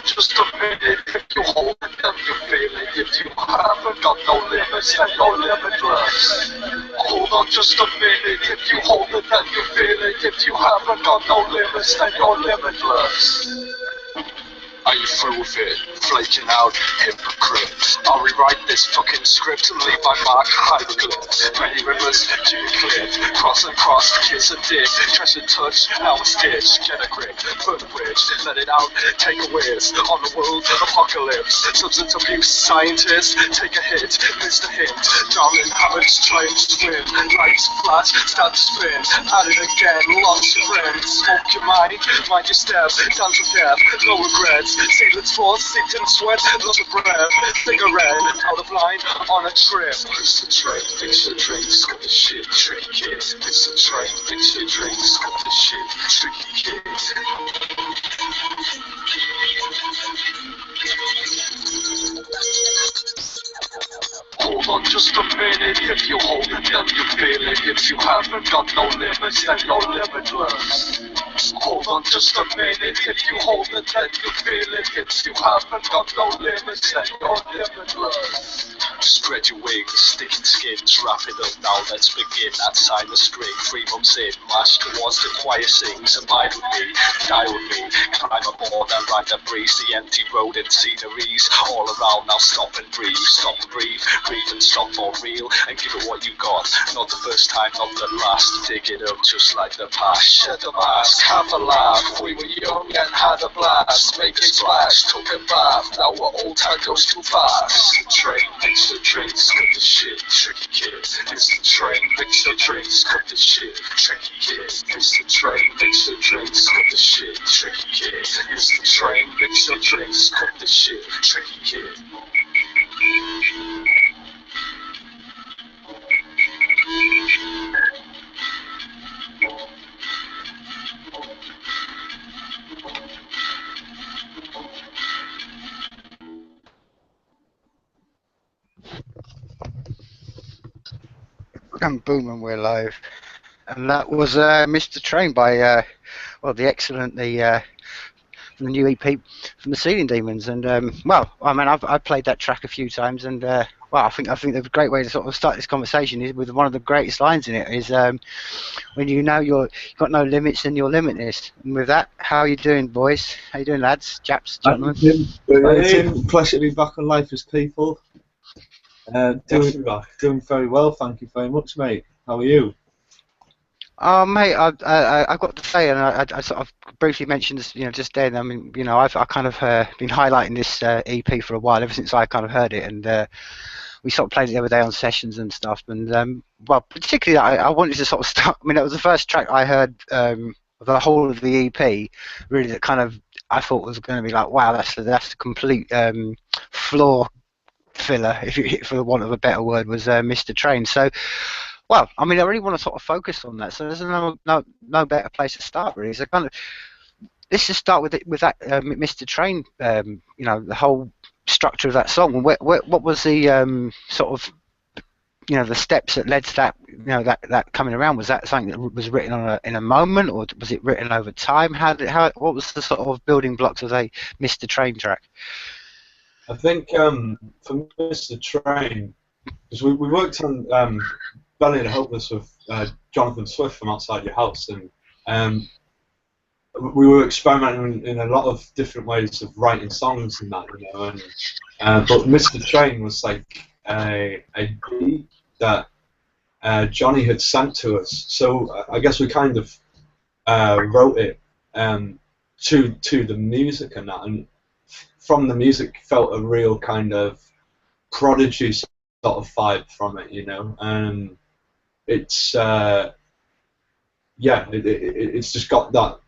just a minute. If you hold it, then you feel it. If you haven't got no limits, then you're limitless. Hold on just a minute. If you hold it, then you feel it. If you haven't got no limits, then you're limitless. Are you through with it? Flaking out, hypocrite. I'll rewrite this fucking script and leave my mark hieroglyphs. Many rivers to be cleared. Cross and cross, kiss and dick. Treasure touch, now a stitch. Get a grip, burn the bridge, let it out, take a whiz. On the world apocalypse. Substance abuse scientists, take a hit, miss the hint. Darling habits trying to swim. Lights flash, start to spin. At it again, lost friends. Smoke your mind your step. Down to death, no regrets. Sailors force, sit and sweat, lots of breath. Cigarette, out of line, on a trip. Fix the train, fix your drinks, got the shit, tricky kid. Fix the train, fix your drinks, got the shit, tricky kid. Hold on just a minute. If you hold it, then you feel it. If you haven't got no limits, then you're limitless. Hold on just a minute. If you hold it, then you feel it. If you haven't got no limits, then you're limitless. Spread your wings, sticky skins, wrap it up now, let's begin. That sign the string, 3 months in, march towards the choir sings. Abide with me, die with me, climb aboard and ride the breeze. The empty road and sceneries all around, now stop and breathe. Stop and breathe and stop for real, and give it what you got. Not the first time, not the last. Dig it up just like the past. Shed the mask, have a laugh. We were young and had a blast. Make a splash, took a bath. Now we're old, time goes too fast. It's the train, fix the drinks, cut the shit, tricky kid. It's the train, fix your drinks, cut the shit, tricky kid. It's the train, fix your drinks, cut the shit, tricky kid. It's the train, fix your drinks, cut the shit, tricky kid. And boom, and we're live. And that was Mr. Train by, well, the excellent, from the new EP from the Ceiling Demons. And, well, I mean, I've played that track a few times, and, well, I think the great way to sort of start this conversation is with one of the greatest lines in it is, when you know you've got no limits, then you're limitless. And with that, how are you doing, boys? How you doing, lads, chaps, gentlemen? Tim, pleasure to be back on Life as People. Doing very well, thank you very much, mate. How are you? Oh, mate, I've got to say, and I sort of briefly mentioned this, just then. I mean, I've kind of been highlighting this EP for a while, ever since I kind of heard it, and we sort of played it the other day on sessions and stuff. And well, particularly, I wanted to sort of start. I mean, that was the first track I heard the whole of the EP, really, that kind of I thought was going to be like, wow, that's the complete floor filler, for the want of a better word, was Mr. Train. So, well, I mean, I really want to sort of focus on that. So there's no better place to start, really. So kind of, let's just start with that Mr. Train. The whole structure of that song. What was the sort of, the steps that led to that, that coming around? Was that something that was written in a moment, or was it written over time? What was the sort of building blocks of a Mr. Train track? I think for Mr. Train, because we worked on Belly and Hopeless with Jonathan Swift from Outside Your House, and we were experimenting in a lot of different ways of writing songs and that, but Mr. Train was like a beat that Johnny had sent to us, so I guess we kind of wrote it to the music and that, and from the music felt a real kind of Prodigy sort of vibe from it, and it's it's just got that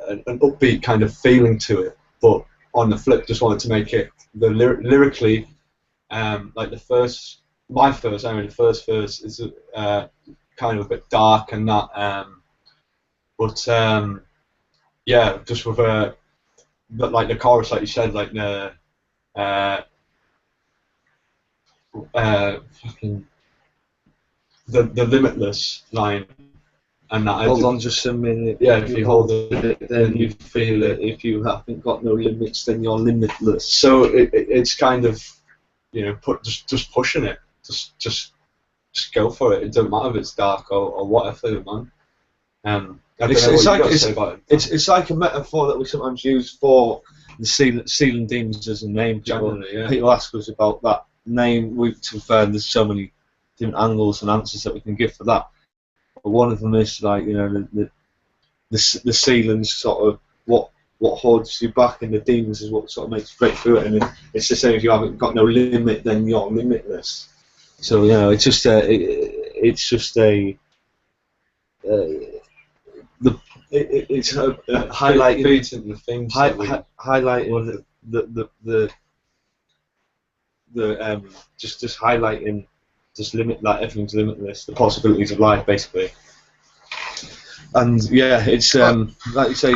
an upbeat kind of feeling to it, but on the flip, just wanted to make it lyrically, like the first verse is kind of a bit dark and that, but yeah, just with like the chorus, like you said, like the fucking the limitless line, And that Hold on just a minute. Yeah, if you hold it, then you feel it. If you haven't got no limits, then you're limitless. So it's kind of, you know, just pushing it. Just go for it. It doesn't matter if it's dark or whatever, man. It's like a metaphor that we sometimes use for the ceiling demons as a name. People ask us about that name. To be fair, there's so many different angles and answers that we can give for that. But one of them is like, you know, the ceiling's sort of what holds you back, and the demons is what sort of makes you break through it. And it's the same, if you haven't got no limit, then you're limitless. So, you know, it's just highlighting the things highlighting just highlighting like everything's limitless, the possibilities of life, basically. And yeah, it's like you say,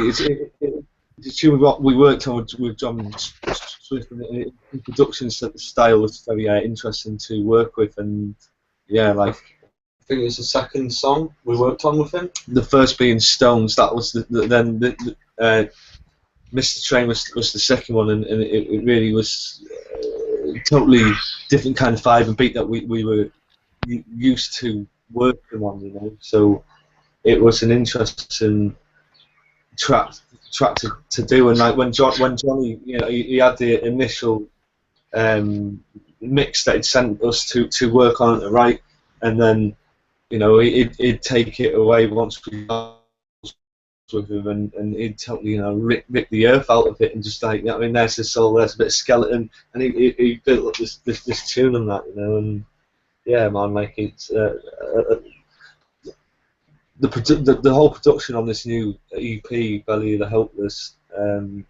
it's what we worked on with John Swift, and the production style was very interesting to work with, and yeah, like I think it's the second song we worked on with him. The first being Stones, that was then Mr. Train was the second one, and it really was totally different kind of vibe and beat that we were used to working on, you know. So it was an interesting track to do, and like when Johnny, you know, he had the initial mix that he'd sent us to work on it, right, and then, you know, he'd take it away once we got with him, and he'd totally, you know, rip the earth out of it, and just like, you know, I mean, there's the soul, there's a bit of skeleton, and he built up this tune on that, you know, and yeah, man, like it's the whole production on this new EP, Belly of the Hopeless, you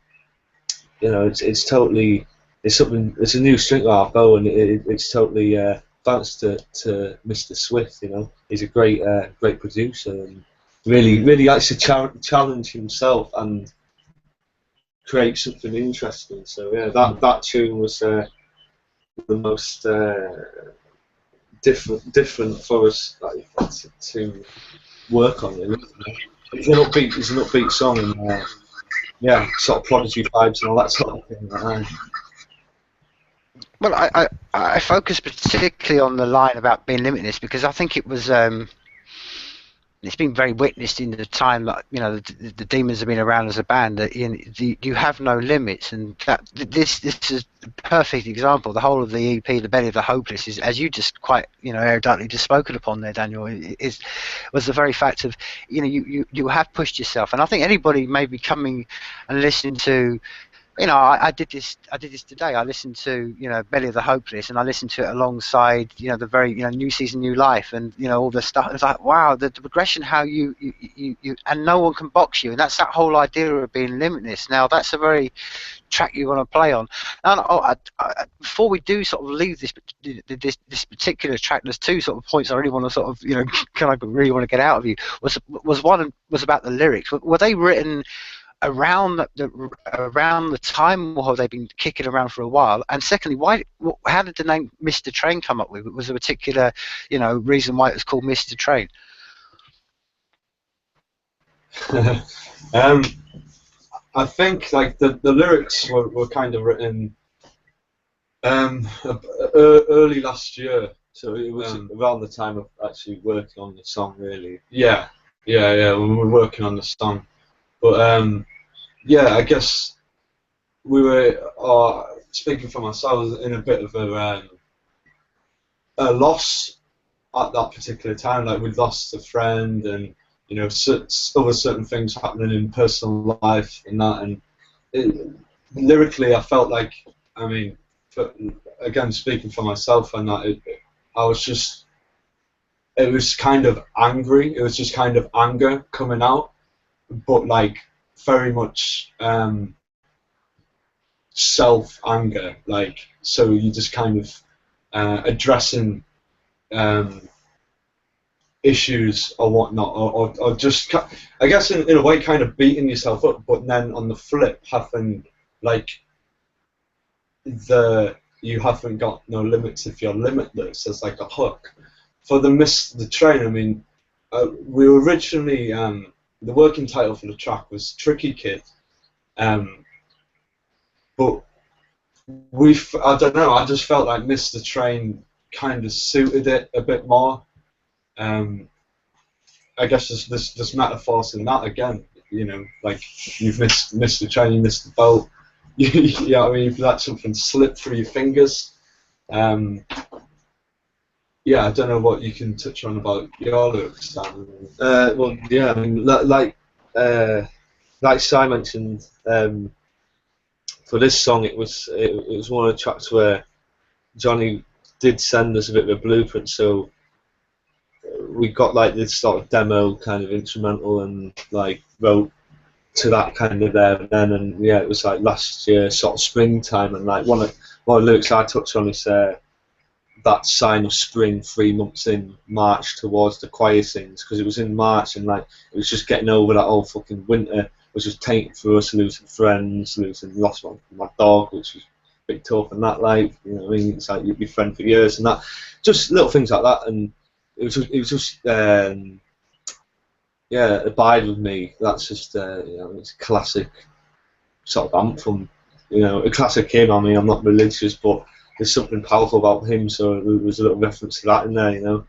know, it's totally, it's something, it's a new string to our bow, and it's totally thanks to Mr. Swift, you know. He's a great producer, and really likes to challenge himself and create something interesting. So yeah, that tune was the most different for us, like, to work on. Really. It's an upbeat song, and yeah, sort of Prodigy vibes and all that sort of thing. Well, I focus particularly on the line about being limitless, because I think it was it's been very witnessed in the time that, you know, the Demons have been around as a band, that you have no limits, and that this is a perfect example. The whole of the EP, The Belly of the Hopeless, is, as you just quite, you know, eruditely just spoken upon there, Daniel, was the very fact of, you know, you have pushed yourself. And I think anybody maybe coming and listening to, you know, I did this today. I listened to, you know, Belly of the Hopeless, and I listened to it alongside, you know, the very, you know, New Season, New Life, and, you know, all the stuff. It's like, wow, the progression, how you and no one can box you, and that's that whole idea of being limitless. Now, that's a very track you want to play on. And before we do sort of leave this particular track, there's two sort of points I really want to sort of, you know, really want to get out of you. Was one was about the lyrics. Were they written around the time, or have they been kicking around for a while? And secondly, how did the name Mr. Train come up with? Was there a particular, you know, reason why it was called Mr. Train? I think like the lyrics were kind of written early last year, so it was around the time of actually working on the song, really. Yeah, we were working on the song, but yeah, I guess we were, speaking for myself, in a bit of a loss at that particular time. Like, we'd lost a friend, and, you know, certain things happening in personal life and that. And lyrically, I felt like, I mean, again, speaking for myself and that, it was kind of angry. It was just kind of anger coming out, but like very much self-anger. Like, so you just kind of addressing issues or whatnot, or just, I guess, in a way, kind of beating yourself up, but then on the flip, having like you haven't got no limits if you're limitless as like a hook. For the Train, I mean, we were originally the working title for the track was Tricky Kid, but I don't know, I just felt like Miss the Train kind of suited it a bit more. I guess there's metaphors in that again, you know, like you've missed the train, you missed the boat. You know what I mean? You've let something slip through your fingers. Yeah, I don't know what you can touch on about your lyrics, Dan. Well, yeah, I mean, like Si mentioned, for this song, it was one of the tracks where Johnny did send us a bit of a blueprint, so we got like this sort of demo kind of instrumental and like wrote to that kind of there and then, and yeah, it was like last year sort of springtime, and like one of the lyrics I touched on is that sign of spring 3 months in, March towards the choir sings, because it was in March and like it was just getting over that whole fucking winter was just tainted for us, losing friends, lost my dog, which was a bit tough and that, like, you know what I mean, it's like you'd be friend for years and that, just little things like that, and it was just yeah, Abide With Me, that's just you know, it's a classic sort of anthem, you know, a classic hymn. I mean, I'm not religious, but there's something powerful about him, so there was a little reference to that in there, you know.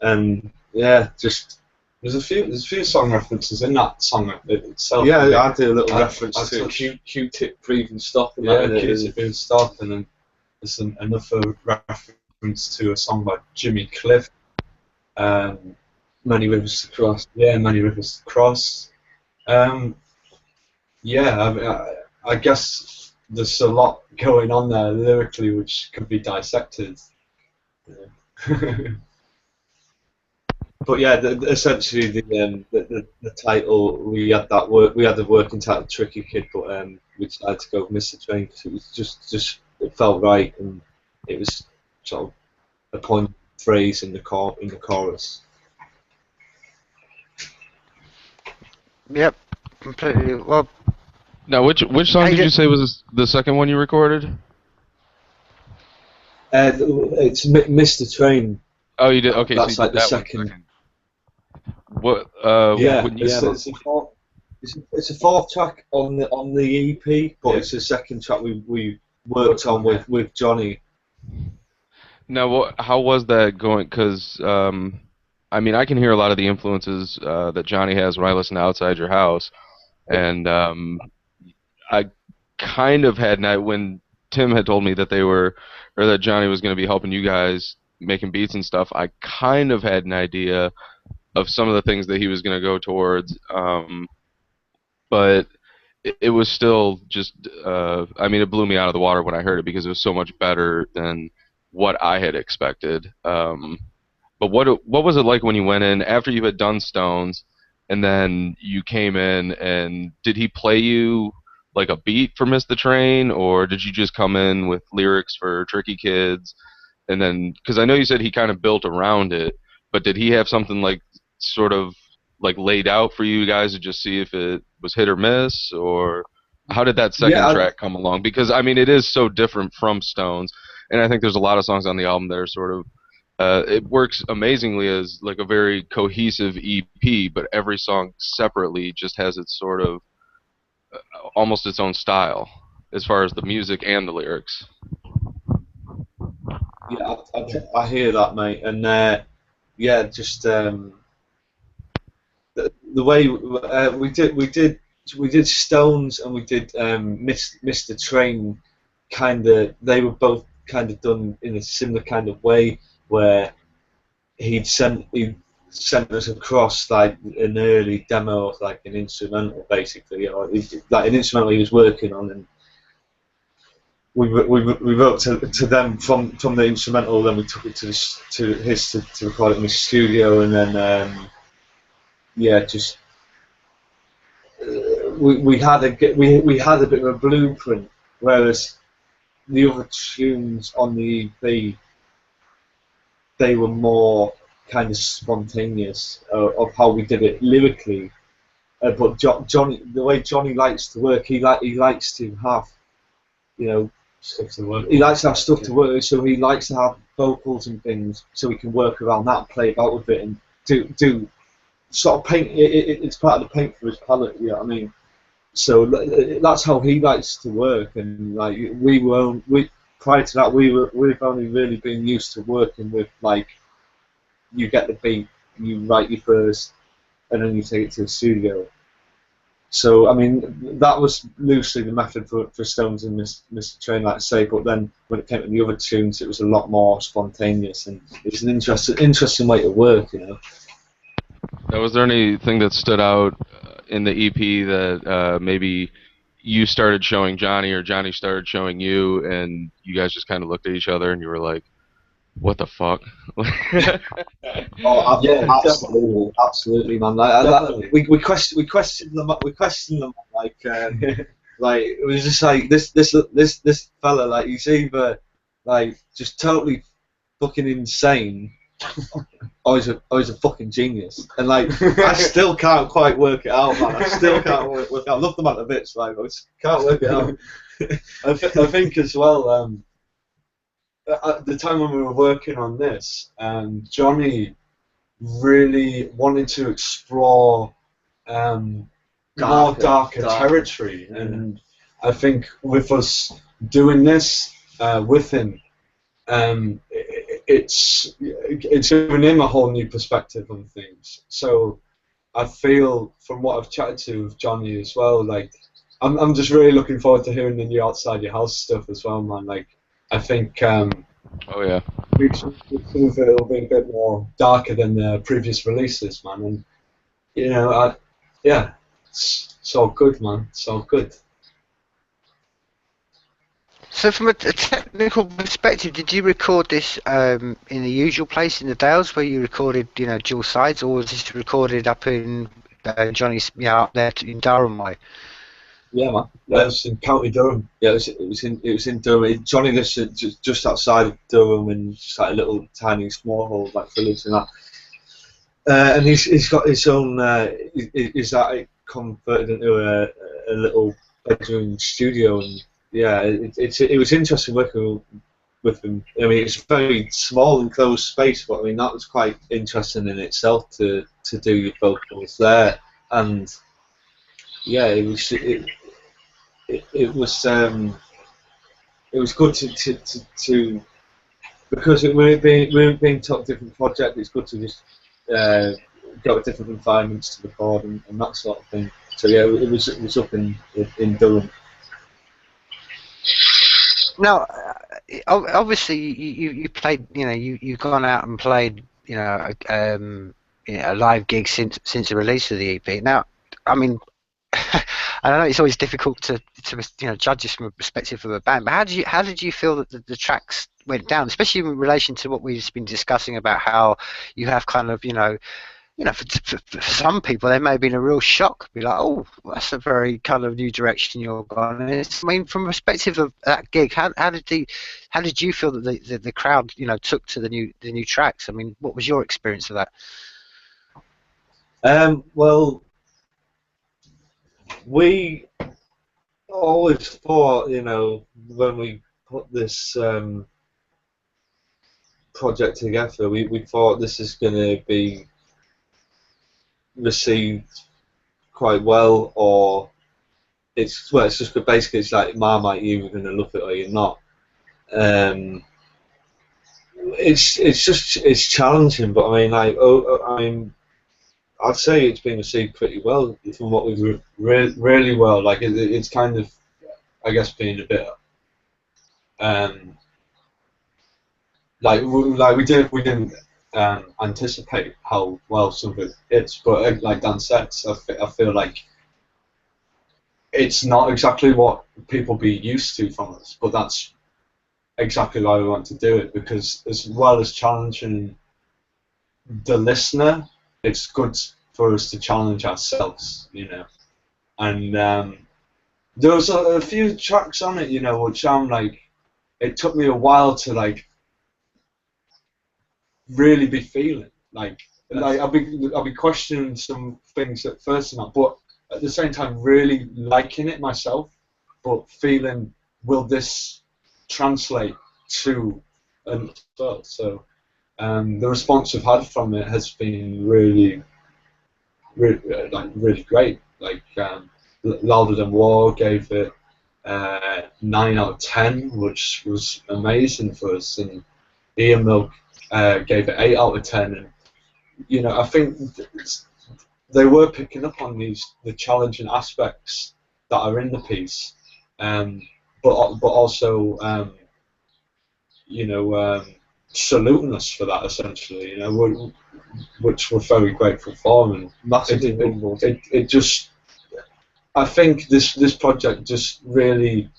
And yeah, just there's a few song references in that song itself. Yeah, I do a little reference to Q-Tip breathing stop. And yeah, Q-Tip breathing stop, and then there's another reference to a song by Jimmy Cliff. Many Rivers to Cross. Yeah, Many Rivers to Cross. Yeah, I guess there's a lot going on there lyrically which could be dissected. Yeah. But yeah, essentially the title, we had the working title Tricky Kid, but we decided to go with Mr. Train because it was just it felt right, and it was sort of a point phrase in the chorus. Yep, completely. Well, Now, which song did you say was the second one you recorded? It's Mr. Train. Oh, you did. Okay, that's so you like did the that second. What? Yeah, it's a fourth track on the EP, but it's the second track we worked on with Johnny. Now, how was that going? Because I mean, I can hear a lot of the influences that Johnny has when I listen to Outside Your House, and I kind of had when Tim had told me that that Johnny was going to be helping you guys making beats and stuff. I kind of had an idea of some of the things that he was going to go towards, but it was still just. I mean, it blew me out of the water when I heard it because it was so much better than what I had expected. But what was it like when you went in after you had done Stones, and then you came in, and did he play you like a beat for Miss the Train, or did you just come in with lyrics for Tricky Kids, and then because I know you said he kind of built around it, but did he have something like sort of like laid out for you guys to just see if it was hit or miss, or how did that second track come along? Because I mean, it is so different from Stones, and I think there's a lot of songs on the album that are sort of it works amazingly as like a very cohesive EP, but every song separately just has its sort of almost its own style as far as the music and the lyrics. Yeah, I hear that, mate, and yeah, just the way we did Stones and we did Mr. Train, kind of, they were both kind of done in a similar kind of way, where he sent us across like an early demo of like an instrumental, basically, you know, like an instrumental he was working on, and we wrote to them from the instrumental, then we took it to record it in the studio, and then yeah, just we had a bit of a blueprint, whereas the other tunes on the EP, they were more kind of spontaneous of how we did it lyrically. But Johnny, the way Johnny likes to work, he likes to have, you know, stuff to work. He likes to have stuff to work, so he likes to have vocals and things, so he can work around that, play about with it, and do sort of paint. It's part of the paint for his palette. You know what I mean? So that's how he likes to work, and like we prior to that we've only really been used to working with like you get the beat, you write your verse, and then you take it to the studio. So I mean that was loosely the method for Stones and Mr. Train, like I say. But then when it came to the other tunes, it was a lot more spontaneous, and it's an interesting way to work, you know. Now, was there anything that stood out in the EP that maybe you started showing Johnny or Johnny started showing you, and you guys just kind of looked at each other and you were like, "What the fuck?" Oh, Yeah, absolutely, man. definitely. We questioned them. We questioned them like, like it was just like this fella, like he's either like just totally fucking insane, or he's a fucking genius. And like I still can't quite work it out, man. I still can't work it out. I love them at the bits, like I just can't work it out. I think as well. At the time when we were working on this, Johnny really wanted to explore more darker territory, and I think with us doing this with him, it's given him a whole new perspective on things. So I feel from what I've chatted to with Johnny as well, like I'm just really looking forward to hearing the new Outside Your House stuff as well, man. Like I think oh yeah, some of it will be a bit more darker than the previous releases, man. And you know, yeah, it's all good, man. It's all good. So from a technical perspective, did you record this in the usual place in the Dales where you recorded, you know, dual sides, or was this recorded up in Johnny's, up there in Durham way? Yeah, man. Yeah, it's in County Durham. Yeah, it was in Durham. Johnny lives just outside of Durham in just like a little tiny small hole, like village and that. And he's got his own. Is that converted into a little bedroom studio? And yeah, it was interesting working with him. I mean, it's a very small and closed space, but I mean that was quite interesting in itself to do your vocals there. And yeah, it was good to because we're being taught different projects. It's good to just go to different environments to record and that sort of thing. So yeah, it was up in Durham. Now, obviously, you played. You know, you've gone out and played. You know, a live gig since the release of the EP. Now, I mean, I know it's always difficult to judge this from a perspective of a band. But how did you feel that the tracks went down, especially in relation to what we've been discussing about how you have kind of for some people, they may have been a real shock. Be like, oh, that's a very kind of new direction you're going. I mean, from a perspective of that gig, how did you feel that the crowd, took to the new tracks? I mean, what was your experience of that? Well, we always thought, when we put this project together, we thought this is going to be received quite well, or it's just basically it's like Marmite, you're either going to love it or you're not. It's challenging, but I mean, I'd say it's been received pretty well from what we've really well. Like it's kind of, I guess, being a bit like we didn't anticipate how well some of it is, but like Dan said, I feel like it's not exactly what people be used to from us, but that's exactly why we want to do it, because as well as challenging the listener, it's good for us to challenge ourselves, and there was a few tracks on it, which sound like it took me a while to like really be feeling like I'll be questioning some things at first and that, but at the same time really liking it myself, but feeling, will this translate to an well? So the response we've had from it has been really, really great. Like Louder Than War gave it 9 out of 10, which was amazing for us, and Ian Milk gave it 8 out of 10, and you know, I think they were picking up on the challenging aspects that are in the piece, but also you know, saluting us for that essentially, you know, which we're very grateful for, and Massively humbled. it just, I think this project just really,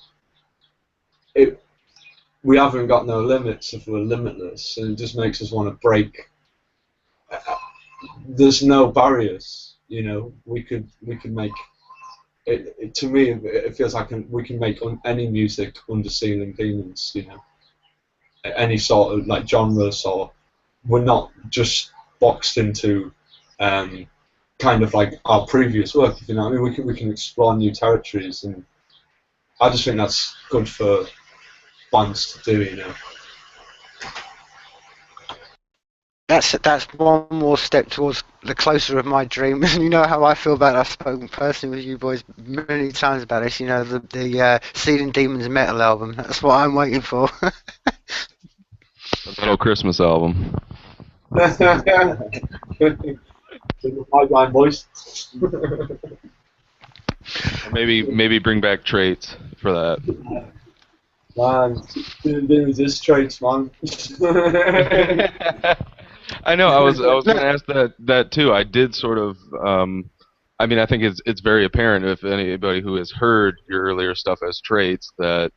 we haven't got no limits if we're limitless, and it just makes us want to break. There's no barriers, you know. We could make it. To me, it feels like we can make any music under Ceiling Demons, you know, any sort of like genres, or we're not just boxed into kind of like our previous work. You know, I mean, we can explore new territories, and I just think that's good for bands to do, you know. That's one more step towards the closer of my dream. And you know how I feel about it. I've spoken personally with you boys many times about this. You know, the Seeding Demons metal album. That's what I'm waiting for. That old Christmas album. Pipeline boys. Or maybe bring back Traits for that. Man, doing this traits, man. I know. I was going to ask that too. I did sort of. I mean, I think it's very apparent if anybody who has heard your earlier stuff as Traits that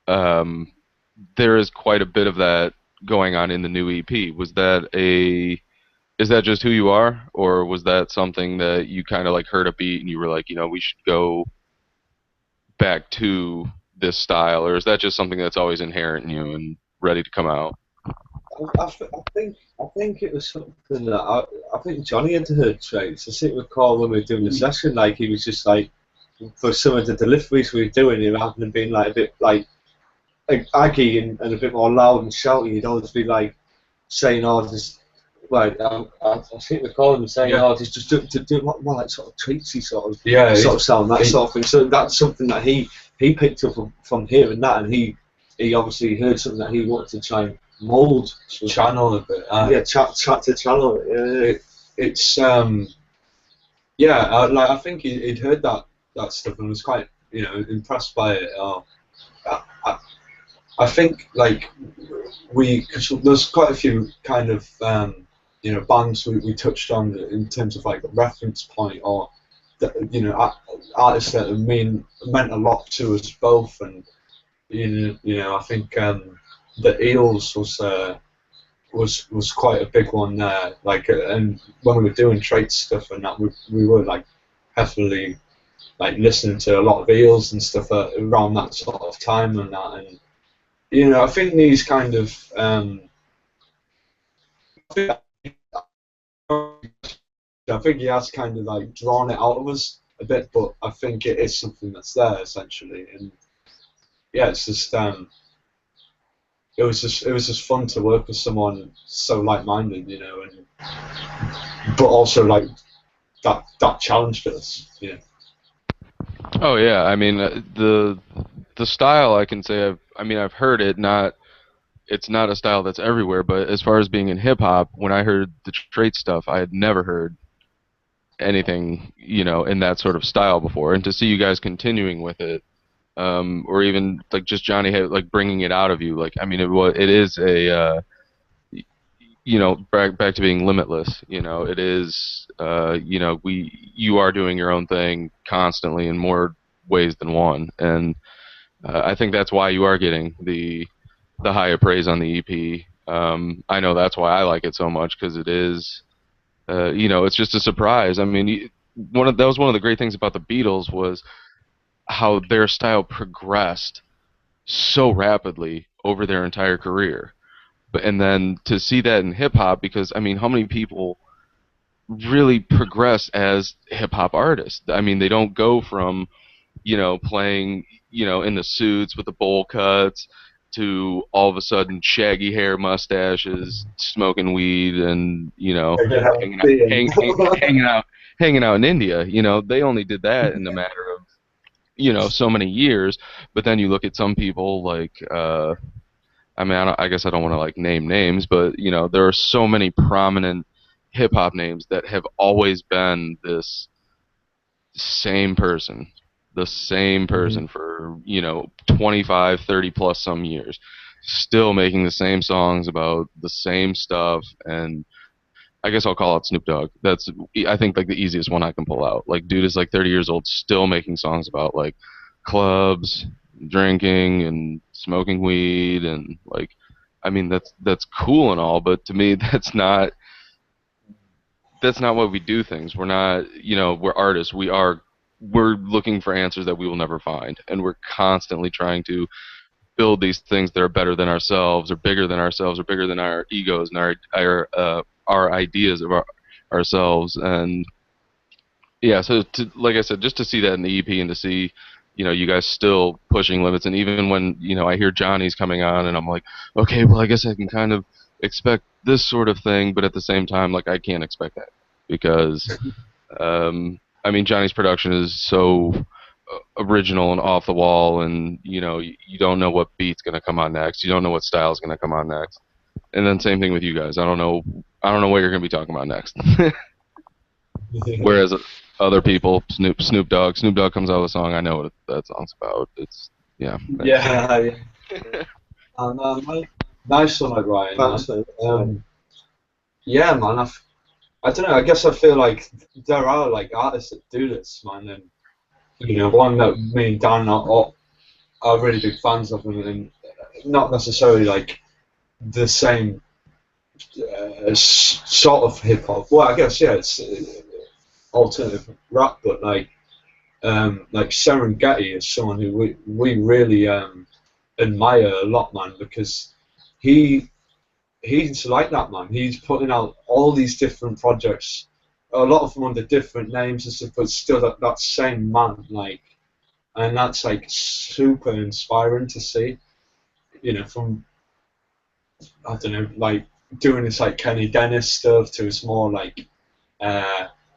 there is quite a bit of that going on in the new EP. Is that just who you are, or was that something that you kind of like heard a beat and you were like, you know, we should go back to this style, or is that just something that's always inherent in you and ready to come out? I think it was something that I think Johnny had heard Traits. I seem to recall when we were doing the session, like he was just like, for some of the deliveries we were doing, rather than being like a bit like aggy and a bit more loud and shouty, he'd always be like saying, "Oh, this." Well, I seem to recall him saying, "Oh, just do more like sort of treatsy sort of sound, that sort of thing." So that's something that he picked up from hearing that, and he obviously heard something that he wanted to try and mould, channel a bit. To channel it. It's like I think he'd heard that stuff and was quite, you know, impressed by it. I think like cause there's quite a few kind of you know, bands we touched on in terms of like a reference point, or you know, artists that have meant a lot to us both, and you know, I think the Eels was quite a big one there. Like, and when we were doing Trait stuff and that, we were like heavily like listening to a lot of Eels and stuff around that sort of time and that, and you know, I think these kind of I think he has kind of like drawn it out of us a bit, but I think it is something that's there essentially, and yeah, it's just it was just fun to work with someone so like-minded, you know, and but also like that challenged us, you know. Oh yeah, I mean the style I can say I've heard it. It's not a style that's everywhere, but as far as being in hip hop, when I heard the Trait stuff, I had never heard anything, you know, in that sort of style before, and to see you guys continuing with it, or even like just Johnny like bringing it out of you, like I mean it is a you know, back to being limitless, you know, it is you know, you are doing your own thing constantly in more ways than one, and I think that's why you are getting the high praise on the EP. I know that's why I like it so much, because it is you know, it's just a surprise. I mean, that was one of the great things about the Beatles was how their style progressed so rapidly over their entire career. And then to see that in hip hop, because I mean, how many people really progress as hip hop artists? I mean, they don't go from, you know, playing, you know, in the suits with the bowl cuts to all of a sudden shaggy hair, mustaches, smoking weed, and you know, hanging hanging out in India. You know, they only did that in a matter of, you know, so many years. But then you look at some people like, I mean, I guess I don't want to like name names, but you know, there are so many prominent hip hop names that have always been this same person, the same person for, you know, 25, 30 plus some years, still making the same songs about the same stuff. And I guess I'll call out Snoop Dogg. That's, I think, like the easiest one I can pull out. Like, dude is like 30 years old, still making songs about like clubs, drinking, and smoking weed, and like, I mean, that's cool and all, but to me, that's not what we do things. We're not, you know, we're artists. We're looking for answers that we will never find, and we're constantly trying to build these things that are better than ourselves, or bigger than ourselves, or bigger than our egos and our ideas of ourselves. And yeah, so like I said, just to see that in the EP and to see, you know, you guys still pushing limits, and even when, you know, I hear Johnny's coming on, and I'm like, okay, well, I guess I can kind of expect this sort of thing, but at the same time, like, I can't expect that because, I mean, Johnny's production is so original and off the wall, and you know, you don't know what beat's gonna come on next, you don't know what style's gonna come on next, and then same thing with you guys. I don't know what you're gonna be talking about next. Whereas other people, Snoop Dogg comes out with a song, I know what that song's about. It's yeah. Yeah. Man, nice one, like Ryan. Man. Yeah, man. I don't know. I guess I feel like there are like artists that do this, man, and you know, one that me and Dan are really big fans of, and not necessarily like the same sort of hip hop. Well, I guess yeah, it's alternative rap, but like Serengeti is someone who we really admire a lot, man, because he's like that, man. He's putting out all these different projects, a lot of them under different names and stuff, but still that same man, like, and that's like super inspiring to see. You know, from I don't know, like doing this like Kenny Dennis stuff to his more like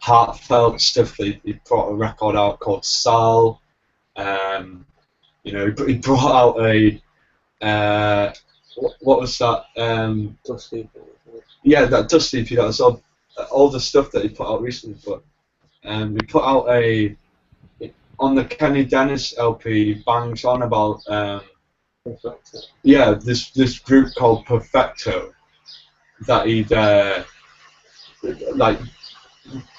heartfelt stuff. He brought a record out called Sal. You know, he brought out a what was that? Dusty. Yeah, that Dusty EP. That's all the stuff that he put out recently. But he put out on the Kenny Dennis LP. He bangs on about yeah, this group called Perfecto that he'd like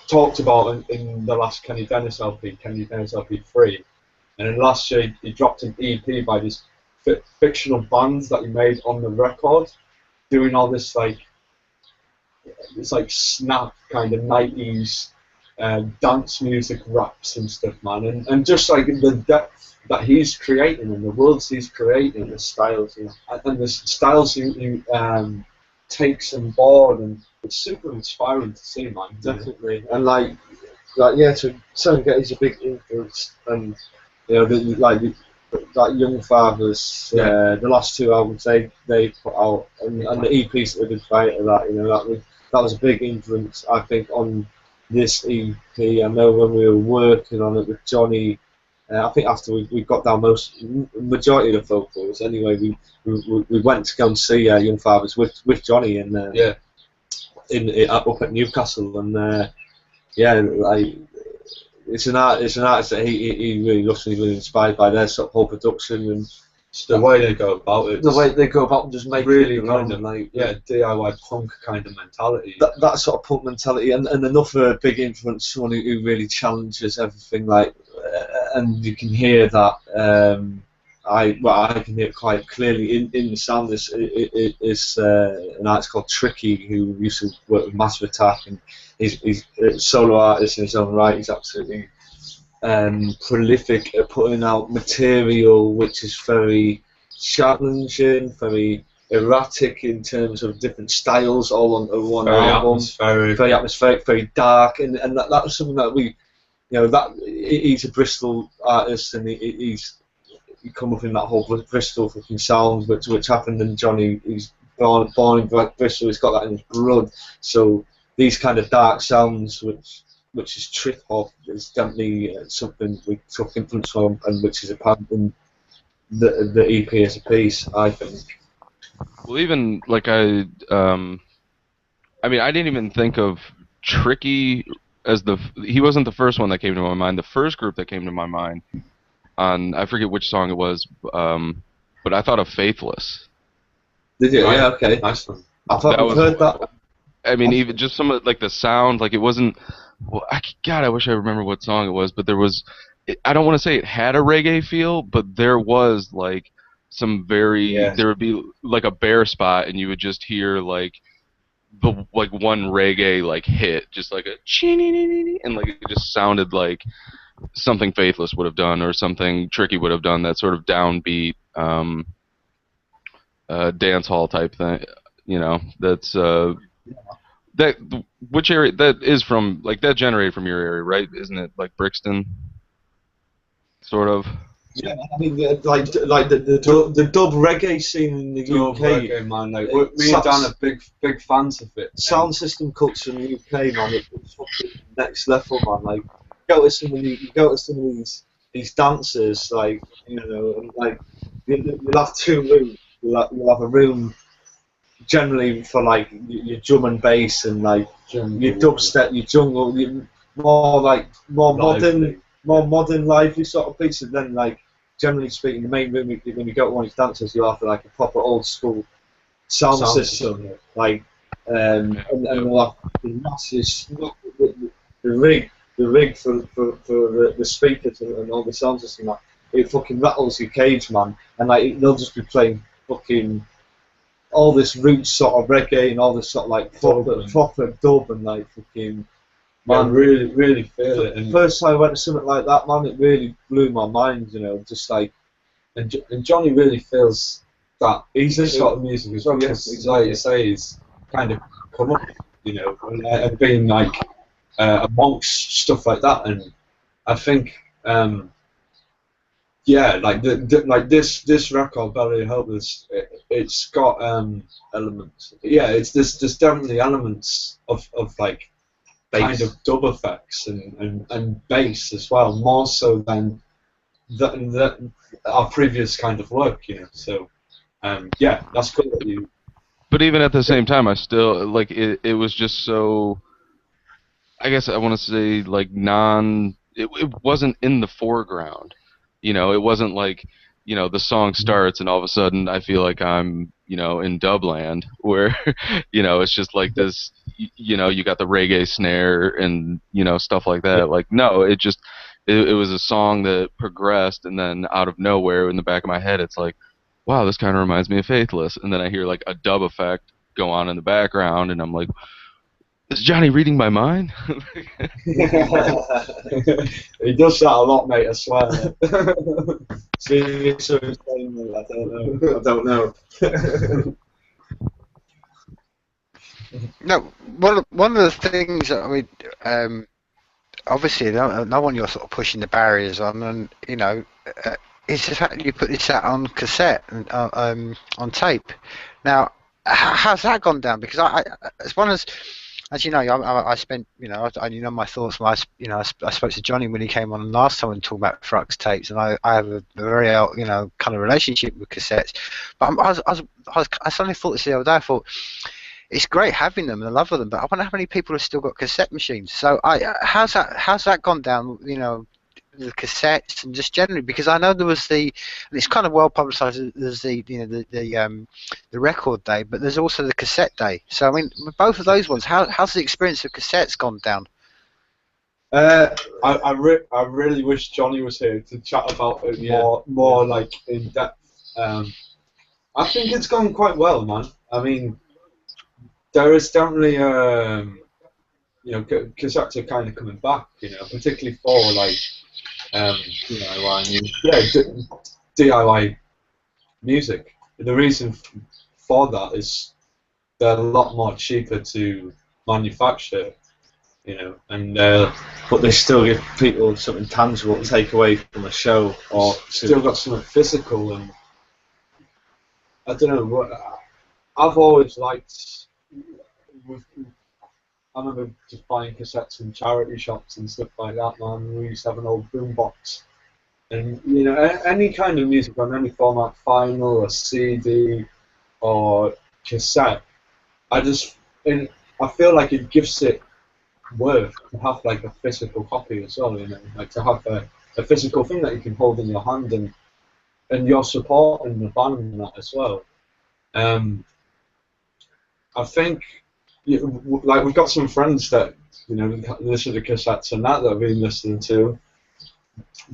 talked about in the last Kenny Dennis LP, Kenny Dennis LP 3, and then last year he dropped an EP by this fictional bands that he made on the record, doing all this like snap kind of 90s dance music raps and stuff, man, and just like the depth that he's creating and the worlds he's creating, the styles, and the styles he takes on board, and it's super inspiring to see, man. Definitely, and like yeah, so Serengeti's a big influence, and you know, that Young Fathers, the last two albums they put out, and the EPs that they did prior to that, you know, that was a big influence, I think, on this EP. I know when we were working on it with Johnny, I think after we got down majority of the vocals, anyway, we went to go and see Young Fathers with Johnny and up at Newcastle, and yeah, like it's an artist that he really loves, and he's really inspired by their sort of whole production and the way they go about it. The way they go about just making really it kind of like DIY punk kind of mentality. That sort of punk mentality, and another big influence, someone who really challenges everything, like, and you can hear that. I can hear it quite clearly in the sound. Is an artist called Tricky, who used to work with Massive Attack, and he's a solo artist in his own right. He's absolutely prolific at putting out material which is very challenging, very erratic in terms of different styles, all on one album. Very atmospheric, very dark, and that was something that we, you know, that he's a Bristol artist, and he's come up in that whole Bristol fucking sound, which happened, and Johnny, he's born in Bristol, he's got that in his blood, so these kind of dark sounds which which is trip hop, is definitely something we took influence from, and which is apparent in the EP as a piece, I think. Well, even like I mean, I didn't even think of Tricky as he wasn't the first one that came to my mind. The first group that came to my mind on, I forget which song it was, but I thought of Faithless. Did you? Right. Yeah, okay. Nice one. I thought That we've was, heard that. I mean, even just some of like the sound, like it wasn't. Well, God, I wish I remember what song it was, but there was. I don't want to say it had a reggae feel, but there was like some very. Yeah. There would be like a bare spot, and you would just hear like the like one reggae like hit, just like a chee and like it just sounded like something Faithless would have done or something Tricky would have done. That sort of downbeat, dance hall type thing. You know, that's that which area that is from, like that generated from your area, right? Isn't it like Brixton, sort of? Yeah, I mean, like the dub reggae scene in the UK. Reggae, man. Like, me and Dan are big fans of it. Sound system culture in the UK, man, it's fucking next level, man. Like, you go to some of these dancers, like, you know, and like you'll have two rooms. You'll have a room generally for like your drum and bass and like your dubstep, your jungle, more modern, lively sort of pieces. And then, like, generally speaking, the main room when you go to one of these dancers, you have like a proper old school sound system, like, and they'll have the massive the rig for the speakers and all the sound system. That it fucking rattles your cage, man, and like they'll just be playing fucking all this roots sort of reggae and all this sort of like proper dub and like fucking. Man, really feel it. And first time I went to something like that, man, it really blew my mind. You know, just like. And Johnny really feels that He's this sort of music as well. Yes, exactly. Like you say, he's kind of come up, you know, and being like amongst stuff like that. And I think, yeah, like like this record, Belly Hopeless, it's got Elements. Yeah, there's definitely elements of like bass. Kind of dub effects and bass as well, more so than our previous kind of work, you know. So, yeah, that's cool that you. But even at the same time, I still like it. It was just so. I guess I want to say like It wasn't in the foreground. You know, it wasn't like, you know, the song starts and all of a sudden I feel like I'm, you know, in Dubland, where, you know, it's just like this. You know, you got the reggae snare and, you know, stuff like that. Like, no, it was a song that progressed, and then out of nowhere in the back of my head it's like, wow, this kind of reminds me of Faithless, and then I hear like a dub effect go on in the background and I'm like, is Johnny reading my mind? He does that a lot, mate, I swear. See, so I don't know. No, one of the things that I mean, obviously, no one you're sort of pushing the barriers on, and you know, it's the fact that you put this out on cassette and on tape. Now, how's that gone down? Because I as one as you know, I spent, you know, you know my thoughts. When I spoke to Johnny when he came on last time and talked about Frux Tapes, and I have a very, you know, kind of relationship with cassettes. But I suddenly thought this the other day. I thought, it's great having them and I love them, but I wonder how many people have still got cassette machines. So how's that gone down? You know, the cassettes and just generally, because I know there was and it's kind of well publicised. There's the record day, but there's also the cassette day. So I mean, both of those ones, how's the experience of cassettes gone down? I really wish Johnny was here to chat about it more like in depth. I think it's gone quite well, man. I mean, there is definitely you know, cassettes are kind of coming back, you know, particularly for like DIY music. DIY music. The reason for that is they're a lot more cheaper to manufacture, you know, and but they still give people something tangible to take away from a show, or still got something physical. And I don't know, I've always liked I remember just buying cassettes in charity shops and stuff like that, man. We used to have an old boombox. And, you know, any kind of music on any format, vinyl or CD or cassette, I just, and I feel like it gives it worth to have like a physical copy as well, you know, like to have a physical thing that you can hold in your hand and you're supporting the band in that as well. I think, like, we've got some friends that, you know, listen to cassettes and that have been listening to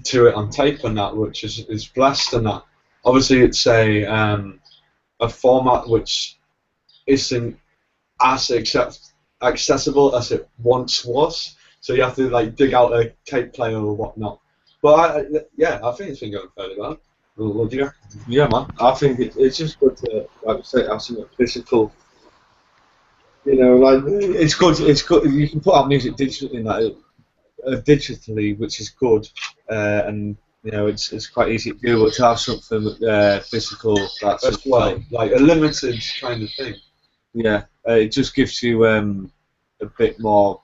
it on tape and that, which is blessed and that. Obviously, it's a format which isn't as accessible as it once was, so you have to like dig out a tape player or whatnot. But yeah, I think it's been going fairly well. What do you reckon? Yeah, man. I think it's just good to, like I say, have something physical. You know, like it's good. It's good. You can put out music digitally, digitally, which is good, and you know, it's quite easy to do. But to have something physical, that's As well, like a limited kind of thing. Yeah, it just gives you a bit more.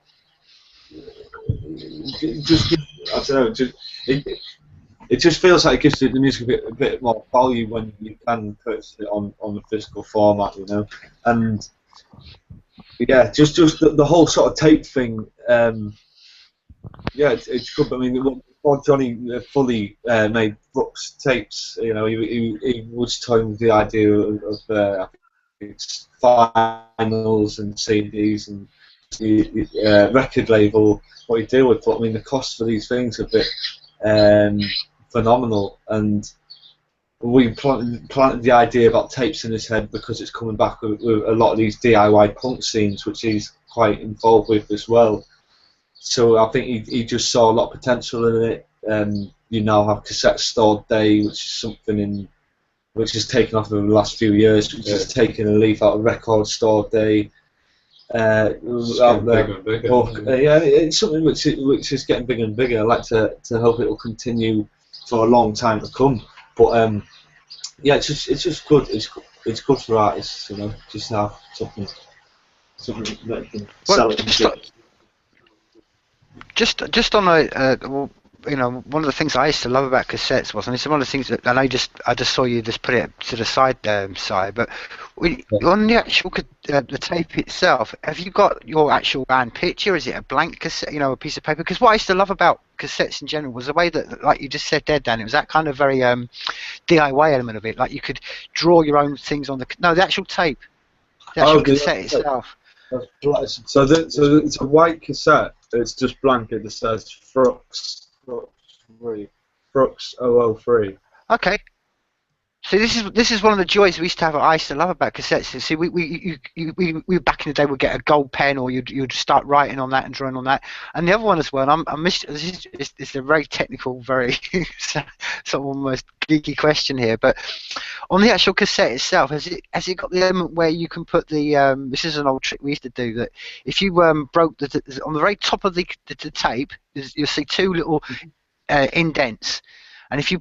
I don't know. It just feels like it gives the music a bit more value when you can purchase it on the physical format, you know. And yeah, just the whole sort of tape thing. Yeah, it's good. I mean, before Johnny fully made Frux Tapes, you know, he was toying the idea of it's vinyls and CDs and the record label, what you deal with. But I mean, the cost for these things are a bit phenomenal, and we planted the idea about tapes in his head because it's coming back with a lot of these DIY punk scenes, which he's quite involved with as well. So I think he just saw a lot of potential in it. You now have Cassette Store Day, which is something which has taken off over the last few years, which is taking a leaf out of Record Store Day. Yeah, it's something which is getting bigger and bigger. I'd like to hope it will continue for a long time to come. But yeah, it's just good. It's good for artists, you know, just to have something that can sell it. Just on well, you know, one of the things I used to love about cassettes was, and it's one of the things that, and I just saw you just put it to the side, but on the actual the tape itself, have you got your actual band picture? Is it a blank cassette, you know, a piece of paper? Because what I used to love about cassettes in general was the way that, like you just said there, Dan, it was that kind of very DIY element of it. Like you could draw your own things on the actual tape, the actual cassette itself. So it's a white cassette. It's just blank. It just says Frux 003. Okay. So this is one of the joys we used to have. I used to love about cassettes. See, we back in the day would get a gold pen, or you'd start writing on that and drawing on that. And the other one as well. It's a very technical, very sort of almost geeky question here, but on the actual cassette itself, has it got the element where you can put the this is an old trick we used to do, that if you broke on the very top of the tape, you'll see two little indents, and if you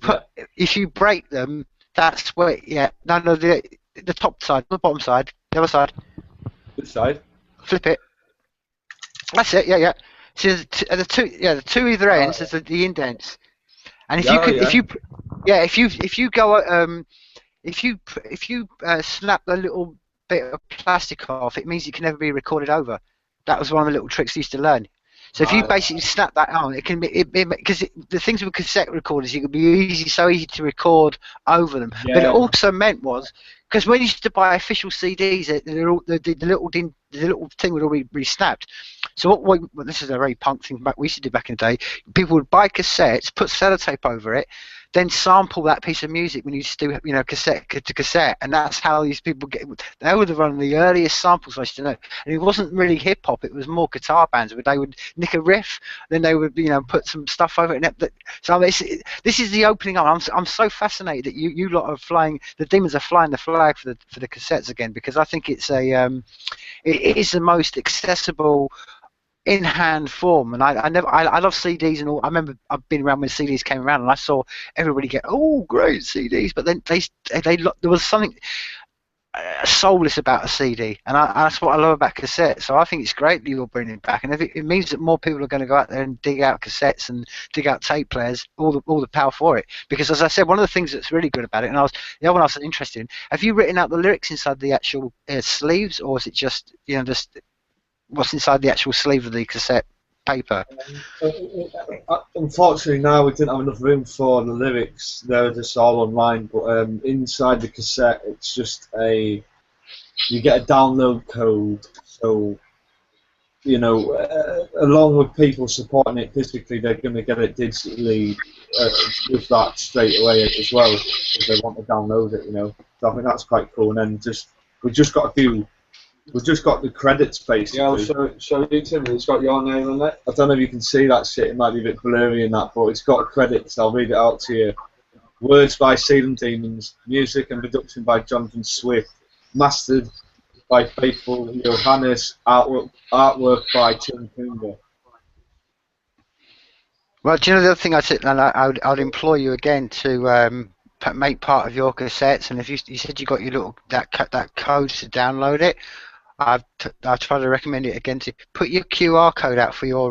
break them, that's where the top side, the bottom side, the other side. Which side? Flip it. That's it. Yeah. So the two either ends is the indents, and if you go if you snap the little bit of plastic off, it means it can never be recorded over. That was one of the little tricks I used to learn. So if you basically snap that on, it can be because the things with cassette recorders, it can be so easy to record over them. Yeah. But it also meant was because when you used to buy official CDs, the little thing would already be snapped. So this is a very punk thing we used to do back in the day. People would buy cassettes, put sellotape over it, then sample that piece of music when you used to do, you know, cassette to cassette, and that's how these people they would have run the earliest samples I used to know. And it wasn't really hip hop; it was more guitar bands. But they would nick a riff, then they would, you know, put some stuff over it. So this is the opening up. I'm so fascinated that you lot are flying. The Demons are flying the flag for the cassettes again, because I think it's it is the most accessible in-hand form, and I love CDs and all. I remember I've been around when CDs came around, and I saw everybody get great CDs, but then there was something soulless about a CD, and that's what I love about cassettes. So I think it's great that you're bringing it back, and if it means that more people are going to go out there and dig out cassettes and dig out tape players, all the power for it. Because as I said, one of the things that's really good about it, and the other one I was interested in, have you written out the lyrics inside the actual sleeves, or is it just just what's inside the actual sleeve of the cassette paper? Unfortunately, now we didn't have enough room for the lyrics. They're just all online. But inside the cassette, it's just you get a download code. So along with people supporting it physically, they're going to get it digitally with that straight away as well if they want to download it. So I think that's quite cool. And then we've just got the credits basically. Yeah, I'll show you, Tim. It's got your name on it. I don't know if you can see that shit. It might be a bit blurry in that, but it's got credits. I'll read it out to you. Words by Sealand Demons. Music and production by Jonathan Swift. Mastered by Faithful Johannes. Artwork by Tim Cooper. Well, do you know the other thing I said, and I'd implore you again to make part of your cassettes, and if you said you got your little that code to download it, I've tried to recommend it again to put your QR code out for your